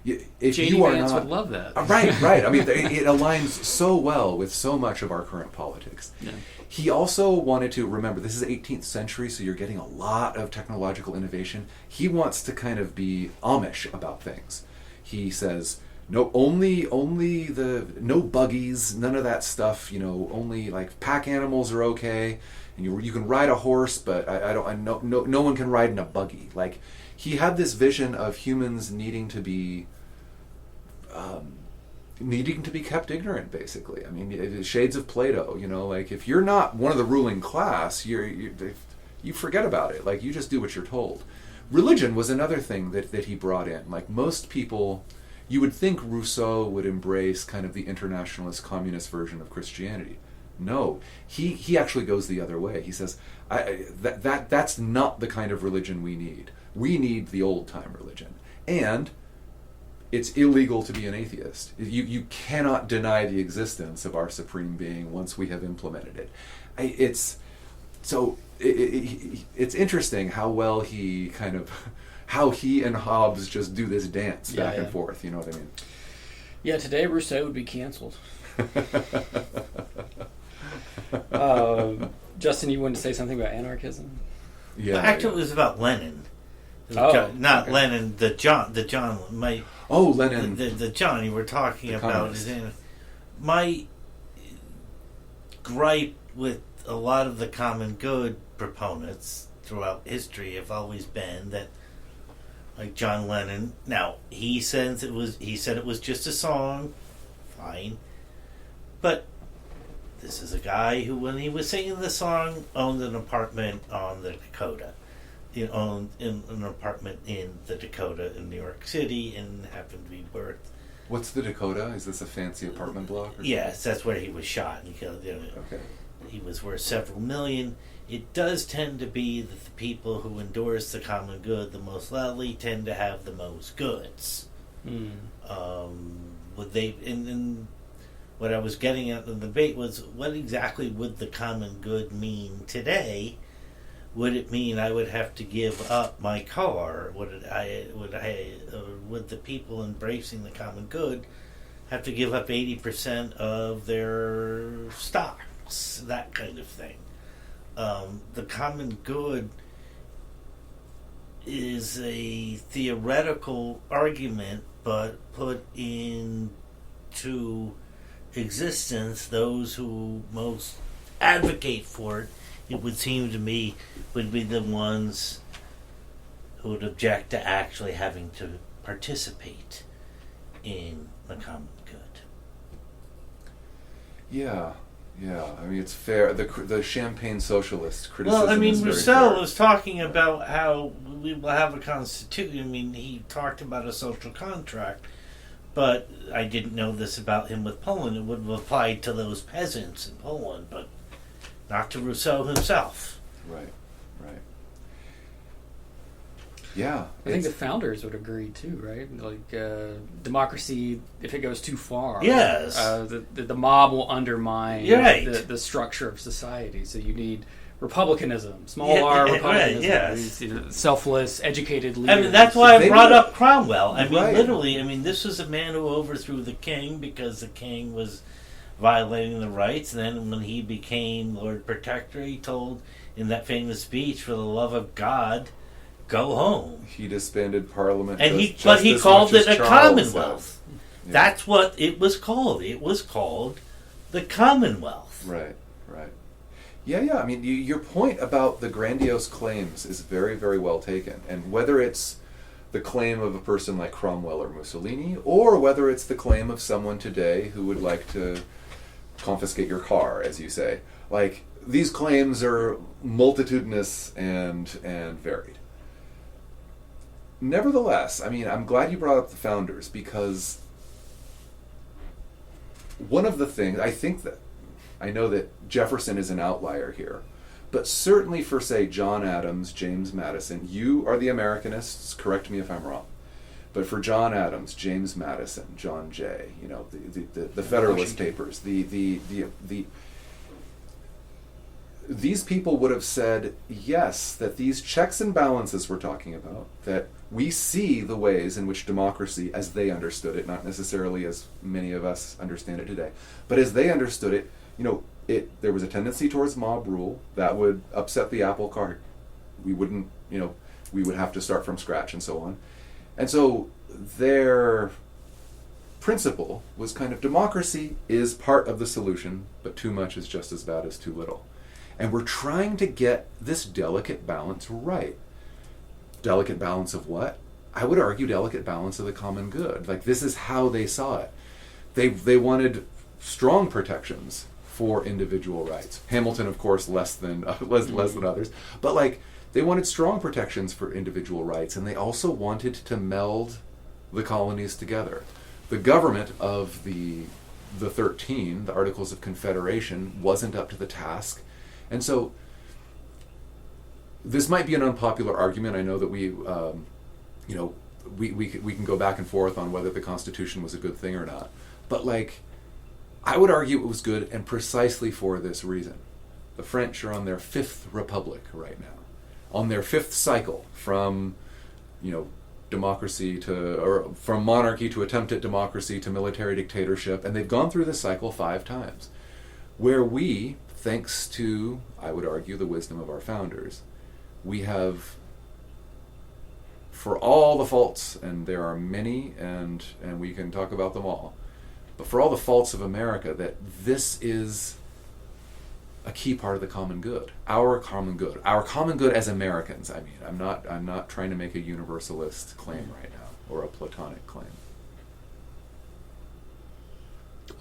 if J.D. you are Vance not, would love that. Right. I mean, it aligns so well with so much of our current politics. Yeah. He also wanted to, remember, this is 18th century, so you're getting a lot of technological innovation. He wants to kind of be Amish about things. He says, no, only no buggies, none of that stuff. Only like pack animals are okay, and you can ride a horse, but no one can ride in a buggy. Like, he had this vision of humans needing to be kept ignorant, basically. I mean, shades of Plato. Like, if you're not one of the ruling class, you forget about it. Like, you just do what you're told. Religion was another thing that he brought in. Like, most people, you would think Rousseau would embrace kind of the internationalist communist version of Christianity. No, he actually goes the other way. He says, that's not the kind of religion we need. We need the old-time religion. And it's illegal to be an atheist. You cannot deny the existence of our supreme being once we have implemented it. It's interesting how well how he and Hobbes just do this dance back and forth. You know what I mean? Yeah, today Rousseau would be canceled. Justin, you wanted to say something about anarchism? Yeah. Actually, it was about Lenin. Not Lenin, the John. Lenin. The John you were talking about. My gripe with a lot of the common good proponents throughout history have always been that, like John Lennon. Now he said it was just a song, fine, but this is a guy who, when he was singing the song, owned an apartment on the Dakota. He owned an apartment in the Dakota in New York City and happened to be worth... What's the Dakota? Is this a fancy apartment block? Yes, that's where he was shot and killed. Okay. He was worth several million. It does tend to be that the people who endorse the common good the most loudly tend to have the most goods. What I was getting at in the debate was, what exactly would the common good mean today? Would it mean I would have to give up my car? Would the people embracing the common good have to give up 80% of their stocks? That kind of thing. The common good is a theoretical argument, but put into existence, those who most advocate for it, it would seem to me, would be the ones who would object to actually having to participate in the common good. Yeah. I mean, it's fair. The Champagne socialist criticism. Well, I mean, is Rousseau was talking about how we will have a constitution. I mean, he talked about a social contract, but I didn't know this about him with Poland. It would have applied to those peasants in Poland, but not to Rousseau himself. Right. Yeah. I think the founders would agree too, right? Like, democracy, if it goes too far, yes, the mob will undermine the structure of society. So you need republicanism, R republicanism, selfless, educated leaders. I mean, that's why I brought up Cromwell. I mean, literally, this was a man who overthrew the king because the king was violating the rights. And then when he became Lord Protector, he told, in that famous speech, for the love of God, go home. He disbanded Parliament, and he called it a Commonwealth. Yeah. That's what it was called. It was called the Commonwealth. Right. Yeah. I mean, your point about the grandiose claims is very, very well taken. And whether it's the claim of a person like Cromwell or Mussolini, or whether it's the claim of someone today who would like to confiscate your car, as you say, like, these claims are multitudinous and varied. Nevertheless, I mean, I'm glad you brought up the founders, because one of the things, I know that Jefferson is an outlier here, but certainly for, say, John Adams, James Madison, you are the Americanists, correct me if I'm wrong, but for John Adams, James Madison, John Jay, you know, the Federalist Papers, these people would have said, yes, that these checks and balances we're talking about, that we see the ways in which democracy, as they understood it, not necessarily as many of us understand it today, but as they understood it, you know, there was a tendency towards mob rule that would upset the apple cart. We wouldn't, you know, we would have to start from scratch and so on. And so their principle was kind of, democracy is part of the solution, but too much is just as bad as too little. And we're trying to get this delicate balance right. Delicate balance of what? I would argue delicate balance of the common good. Like, this is how they saw it. They wanted strong protections for individual rights. Hamilton, of course, less than others. But like, they wanted strong protections for individual rights, and they also wanted to meld the colonies together. The government of the 13, the Articles of Confederation, wasn't up to the task. And so this might be an unpopular argument. I know that we can go back and forth on whether the Constitution was a good thing or not. But like, I would argue it was good, and precisely for this reason. The French are on their 5th republic right now, on their 5th cycle from, you know, democracy or from monarchy to attempt at democracy to military dictatorship, and they've gone through this cycle 5 times. Where we, thanks to, I would argue, the wisdom of our founders, we have, for all the faults, and there are many, and we can talk about them all, but for all the faults of America, that this is a key part of the common good. Our common good as Americans. I mean, I'm not trying to make a universalist claim right now, or a Platonic claim.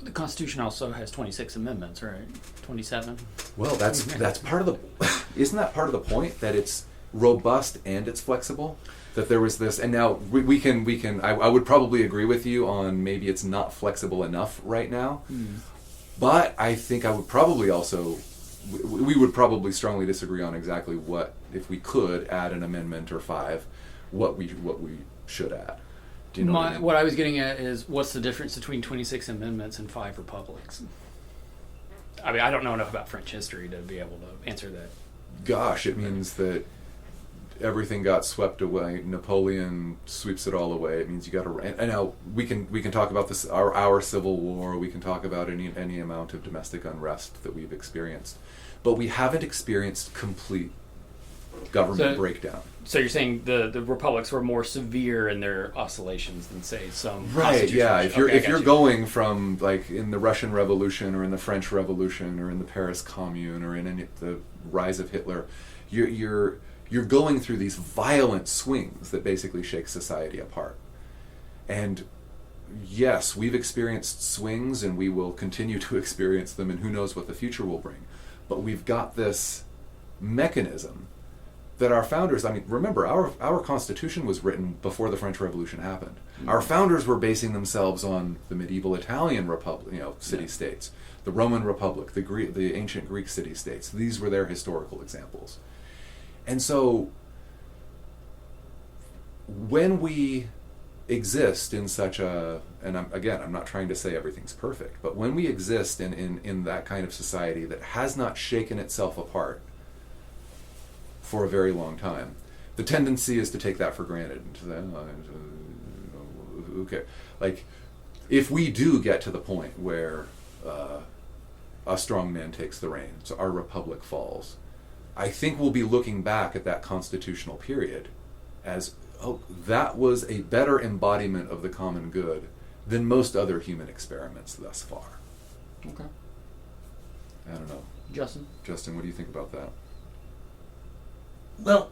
The Constitution also has 26 amendments, right? 27. Well, that's part of the. Isn't that part of the point, that it's robust and it's flexible? That there was this, and now we can. I would probably agree with you on maybe it's not flexible enough right now, but I think I would probably also. We would probably strongly disagree on exactly what, if we could add an amendment or 5, what we should add. Do you know what I was getting at is, what's the difference between 26 amendments and 5 republics? I mean, I don't know enough about French history to be able to answer that. Gosh, it means that everything got swept away. Napoleon sweeps it all away. It means you got to. And now we can talk about this, our Civil War. We can talk about any amount of domestic unrest that we've experienced, but we haven't experienced complete government breakdown. So you're saying the republics were more severe in their oscillations than, say, some right? Yeah. If you're going from, like, in the Russian Revolution or in the French Revolution or in the Paris Commune or in the rise of Hitler, you're going through these violent swings that basically shake society apart. And yes, we've experienced swings, and we will continue to experience them, and who knows what the future will bring. But we've got this mechanism that our founders, I mean, remember, our Constitution was written before the French Revolution happened. Mm-hmm. Our founders were basing themselves on the medieval Italian republic, city-states, the Roman Republic, the ancient Greek city-states. These were their historical examples. And so, when we exist in such a, and I'm not trying to say everything's perfect, but when we exist in that kind of society that has not shaken itself apart for a very long time, the tendency is to take that for granted and to say, okay, like, if we do get to the point where a strong man takes the reins, so our republic falls, I think we'll be looking back at that constitutional period as, oh, that was a better embodiment of the common good than most other human experiments thus far. Okay. I don't know. Justin, what do you think about that? Well,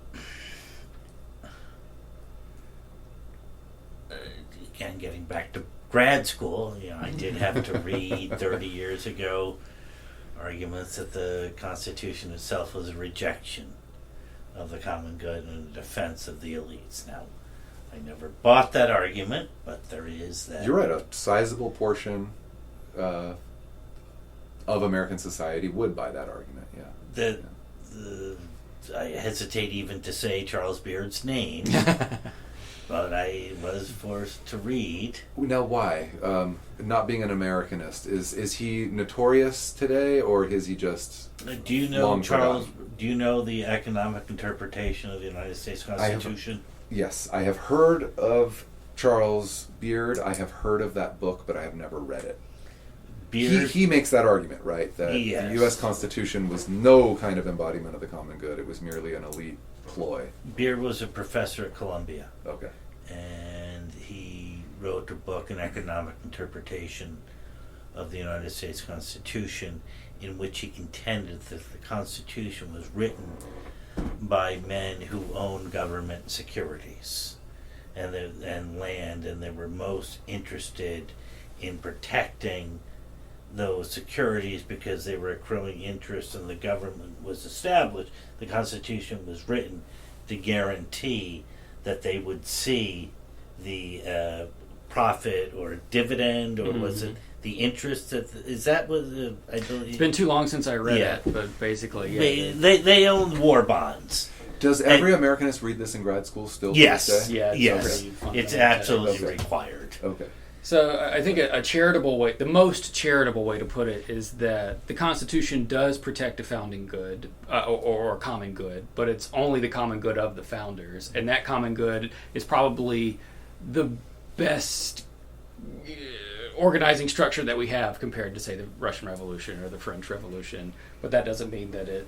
again, getting back to grad school, I did have to read 30 years ago arguments that the Constitution itself was a rejection of the common good and a defense of the elites. Now, I never bought that argument, but there is that. You're right. A sizable portion of American society would buy that argument. Yeah. I hesitate even to say Charles Beard's name, but I was forced to read. Now, why? Not being an Americanist, is he notorious today, or is he just? Do you know Charles? Do you know the economic interpretation of the United States Constitution? Yes, I have heard of Charles Beard. I have heard of that book, but I have never read it. Beard, he makes that argument, right? That yes. The U.S. Constitution was no kind of embodiment of the common good. It was merely an elite ploy. Beard was a professor at Columbia. Okay. And he wrote a book, An Economic Interpretation of the United States Constitution, in which he contended that the Constitution was written by men who owned government securities and land, and they were most interested in protecting those securities because they were accruing interest and the government was established. The Constitution was written to guarantee that they would see the profit or dividend, or was it the interest? Is that what I believe? It's been too long since I read it, but basically, yeah. They owned war bonds. Does every Americanist read this in grad school still? Yes. To this day? Yeah. Yes. It's absolutely required. Okay. So I think a charitable way, the most charitable way to put it, is that the Constitution does protect a founding good, or a common good, but it's only the common good of the founders, and that common good is probably the best organizing structure that we have compared to, say, the Russian Revolution or the French Revolution. But that doesn't mean that it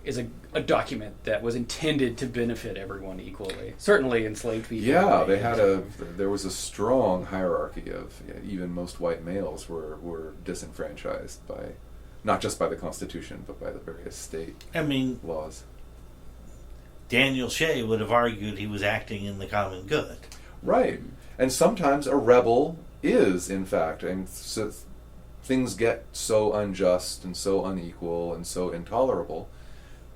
is a document that was intended to benefit everyone equally. Certainly enslaved people. Yeah, there was a strong hierarchy of even most white males were disenfranchised by, not just by the Constitution, but by the various state laws. Daniel Shea would have argued he was acting in the common good. Right. And sometimes a rebel is, in fact, so things get so unjust and so unequal and so intolerable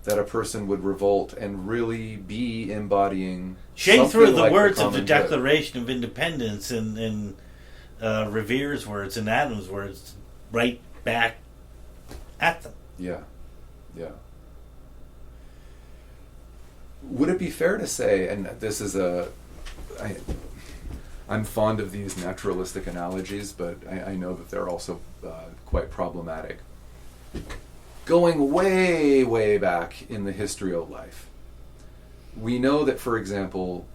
that a person would revolt and really be embodying Shea threw the like words the of the common Declaration of Independence and Revere's words and Adams' words right back at them. Yeah. Would it be fair to say, and this is I'm fond of these naturalistic analogies, but I know that they're also quite problematic. Going way, way back in the history of life, we know that, for example,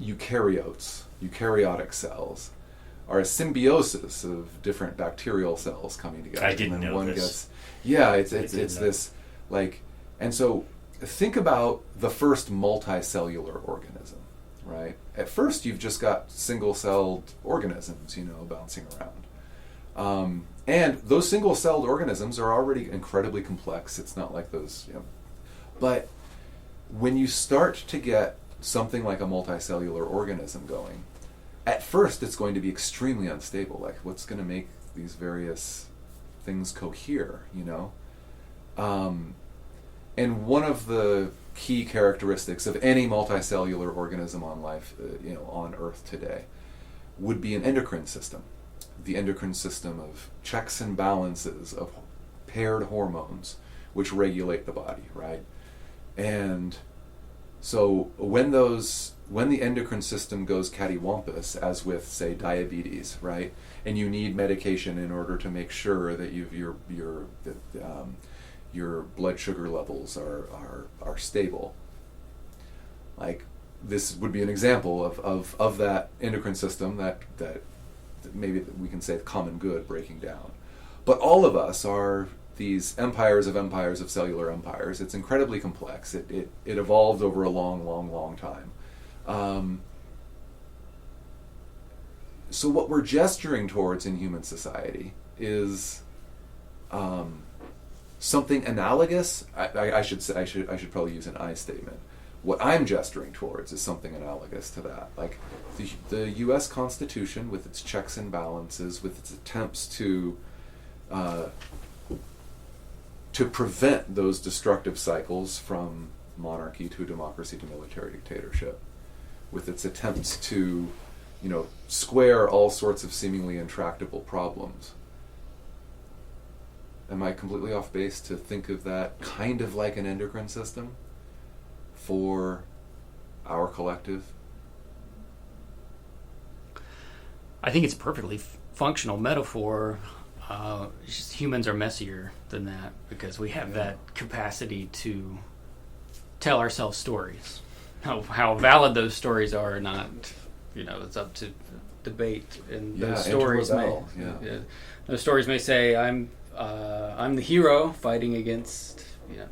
eukaryotic cells, are a symbiosis of different bacterial cells coming together. I didn't know this. It's this, like, and so think about the first multicellular organism, right? At first, you've just got single-celled organisms, bouncing around. And those single-celled organisms are already incredibly complex. It's not like those, But when you start to get something like a multicellular organism going, at first it's going to be extremely unstable. Like, what's going to make these various things cohere, And one of the key characteristics of any multicellular organism on life, on Earth today, would be an endocrine system. The endocrine system of checks and balances of paired hormones which regulate the body, right? And so when the endocrine system goes cattywampus, as with, say, diabetes, right, and you need medication in order to make sure that your blood sugar levels are stable, like, this would be an example of that endocrine system that maybe we can say the common good breaking down. But all of us are these empires of cellular empires. It's incredibly complex. It evolved over a long time. So what we're gesturing towards in human society is something analogous. I should probably use an I statement. What I'm gesturing towards is something analogous to that. Like the U.S. Constitution, with its checks and balances, with its attempts to to prevent those destructive cycles from monarchy to democracy to military dictatorship, with its attempts to, square all sorts of seemingly intractable problems. Am I completely off base to think of that kind of like an endocrine system for our collective? I think it's a perfectly functional metaphor. Just humans are messier than that because we have that capacity to tell ourselves stories. How valid those stories are or not, it's up to debate. And those stories those stories may say, I'm the hero fighting against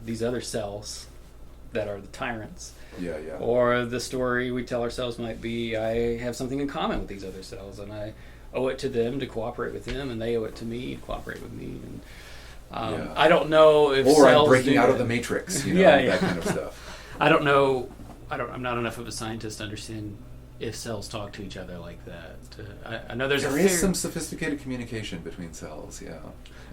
these other cells that are the tyrants. Yeah. Or the story we tell ourselves might be, I have something in common with these other cells, and I owe it to them to cooperate with them, and they owe it to me to cooperate with me. And I don't know if or cells I'm breaking out of the matrix, that kind of stuff. I don't know. I'm not enough of a scientist to understand if cells talk to each other like that. I know there is some sophisticated communication between cells,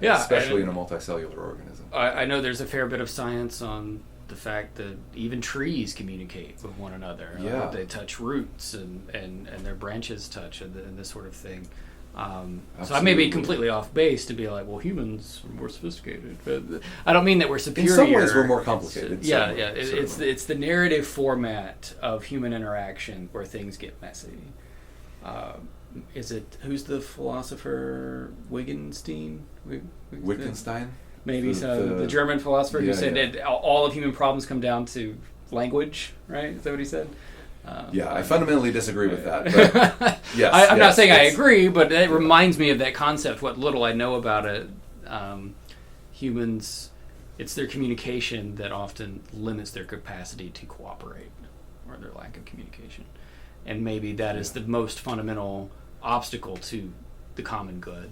yeah, especially in a multicellular organism. I know there's a fair bit of science on the fact that even trees communicate with one another. They touch roots and their branches touch and this sort of thing. So I may be completely off base to be like, well, humans are more sophisticated. But I don't mean that we're superior. In some ways, we're more complicated. It's the narrative format of human interaction where things get messy. Who's the philosopher? Wittgenstein? Maybe so. The German philosopher who said that all of human problems come down to language, right? Is that what he said? I fundamentally disagree with that. But yes, I'm not saying I agree, but it reminds me of that concept, what little I know about it. Humans, it's their communication that often limits their capacity to cooperate, or their lack of communication. And maybe that is the most fundamental obstacle to the common good.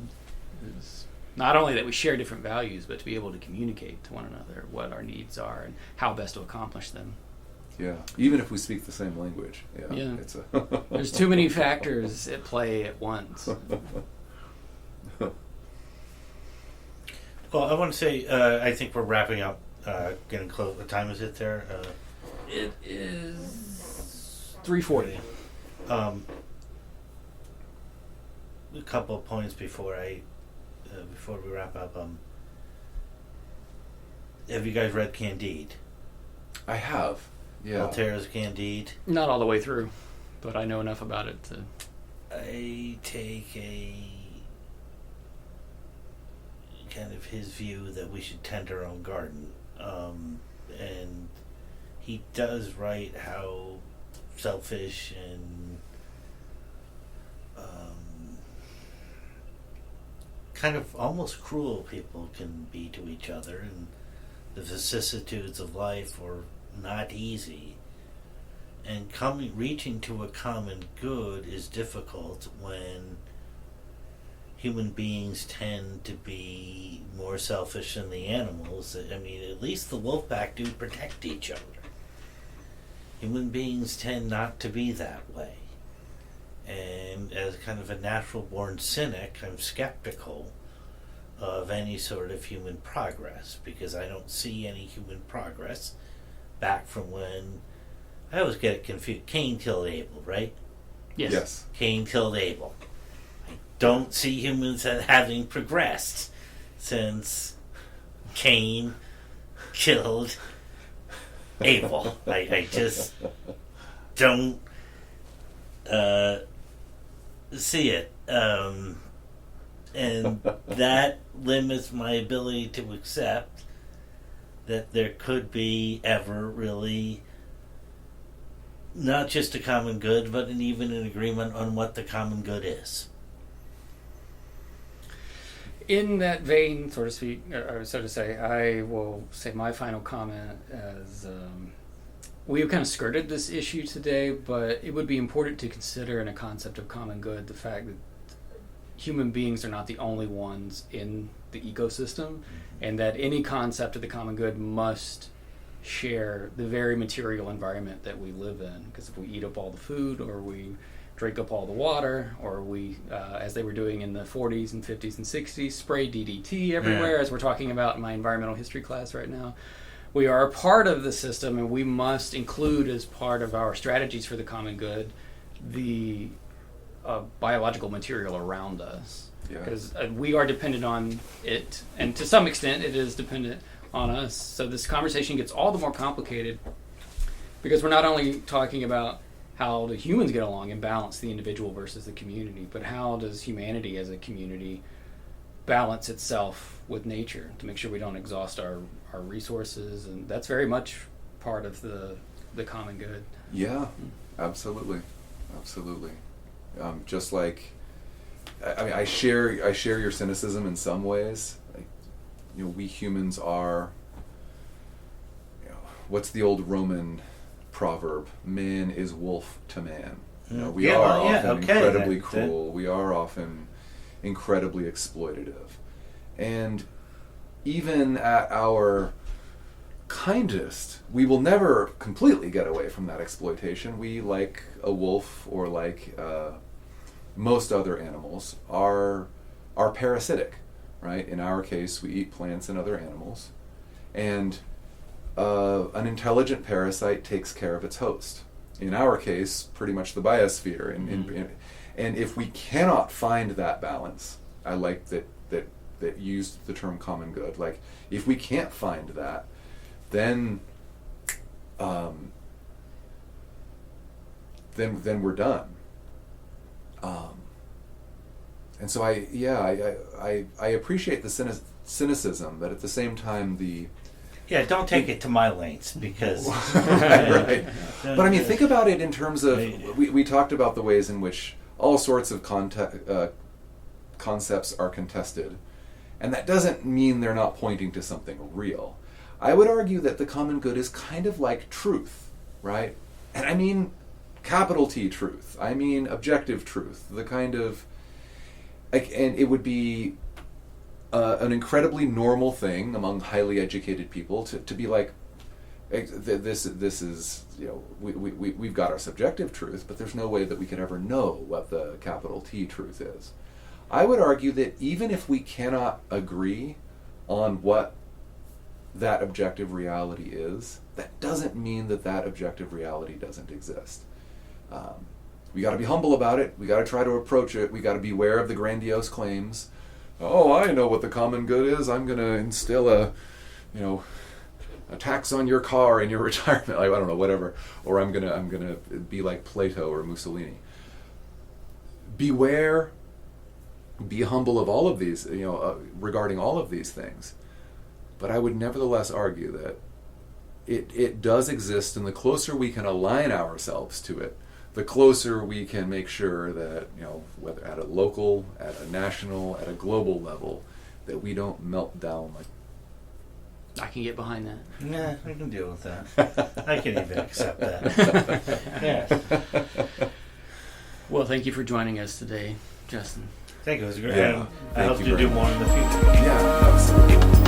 Is not only that we share different values, but to be able to communicate to one another what our needs are and how best to accomplish them. Yeah, even if we speak the same language. It's There's too many factors at play at once. Well, I want to say, I think we're wrapping up, getting close. What time is it there? It is 3:40. A couple of points before we wrap up. Have you guys read Candide? I have. Yeah. Voltaire's Candide. Not all the way through, but I know enough about it to. I take a kind of his view that we should tend our own garden, and he does write how selfish and kind of almost cruel people can be to each other, and the vicissitudes of life are not easy, and reaching to a common good is difficult when human beings tend to be more selfish than the animals. I mean, at least the wolf pack do protect each other. Human beings tend not to be that way, and as kind of a natural born cynic, I'm skeptical of any sort of human progress, because I don't see any human progress back from when, I always get it confused, Cain killed Abel, right? Yes. Cain killed Abel. I don't see humans having progressed since Cain killed Abel. I just don't see it. And that limits my ability to accept that there could be ever really not just a common good, but even an agreement on what the common good is. In that vein, so to speak, or so to say, I will say my final comment as we have kind of skirted this issue today, but it would be important to consider in a concept of common good the fact that human beings are not the only ones in the ecosystem, and that any concept of the common good must share the very material environment that we live in. Because if we eat up all the food, or we drink up all the water, or we, as they were doing in the 40s and 50s and 60s, spray DDT everywhere, as we're talking about in my environmental history class right now. We are a part of the system, and we must include as part of our strategies for the common good the biological material around us. Because we are dependent on it, and to some extent it is dependent on us. So this conversation gets all the more complicated because we're not only talking about how do humans get along and balance the individual versus the community, but how does humanity as a community balance itself with nature to make sure we don't exhaust our resources, and that's very much part of the common good. Yeah, absolutely. Just like, I mean, I share your cynicism in some ways. Like, we humans are, what's the old Roman proverb? Man is wolf to man. We are often incredibly cruel. We are often incredibly exploitative. And even at our kindest, we will never completely get away from that exploitation. We, like a wolf or like most other animals, are parasitic, right? In our case, we eat plants and other animals. And an intelligent parasite takes care of its host. In our case, pretty much the biosphere. And if we cannot find that balance, I like that used the term common good. Like, if we can't find that, then we're done. And so I appreciate the cynicism, but at the same time don't take it to my lengths, because right. But I mean, think about it in terms of we talked about the ways in which all sorts of concepts are contested, and that doesn't mean they're not pointing to something real. I would argue that the common good is kind of like truth, right? And I mean capital T truth. I mean objective truth. The kind of, and it would be an incredibly normal thing among highly educated people to be like, this is, we've got our subjective truth, but there's no way that we could ever know what the capital T truth is. I would argue that even if we cannot agree on what that objective reality is, that doesn't mean that objective reality doesn't exist. We got to be humble about it. We got to try to approach it. We got to beware of the grandiose claims. Oh, I know what the common good is. I'm going to instill a tax on your car in your retirement. I don't know, whatever. Or I'm gonna be like Plato or Mussolini. Beware. Be humble of all of these, regarding all of these things. But I would nevertheless argue that it does exist, and the closer we can align ourselves to it, the closer we can make sure that, whether at a local, at a national, at a global level, that we don't melt down like. I can get behind that. Yeah, I can deal with that. I can even accept that. Yes. Well, thank you for joining us today, Justin. Thank you. It was great. Yeah. I hope to very do more much. in the future. Yeah, absolutely.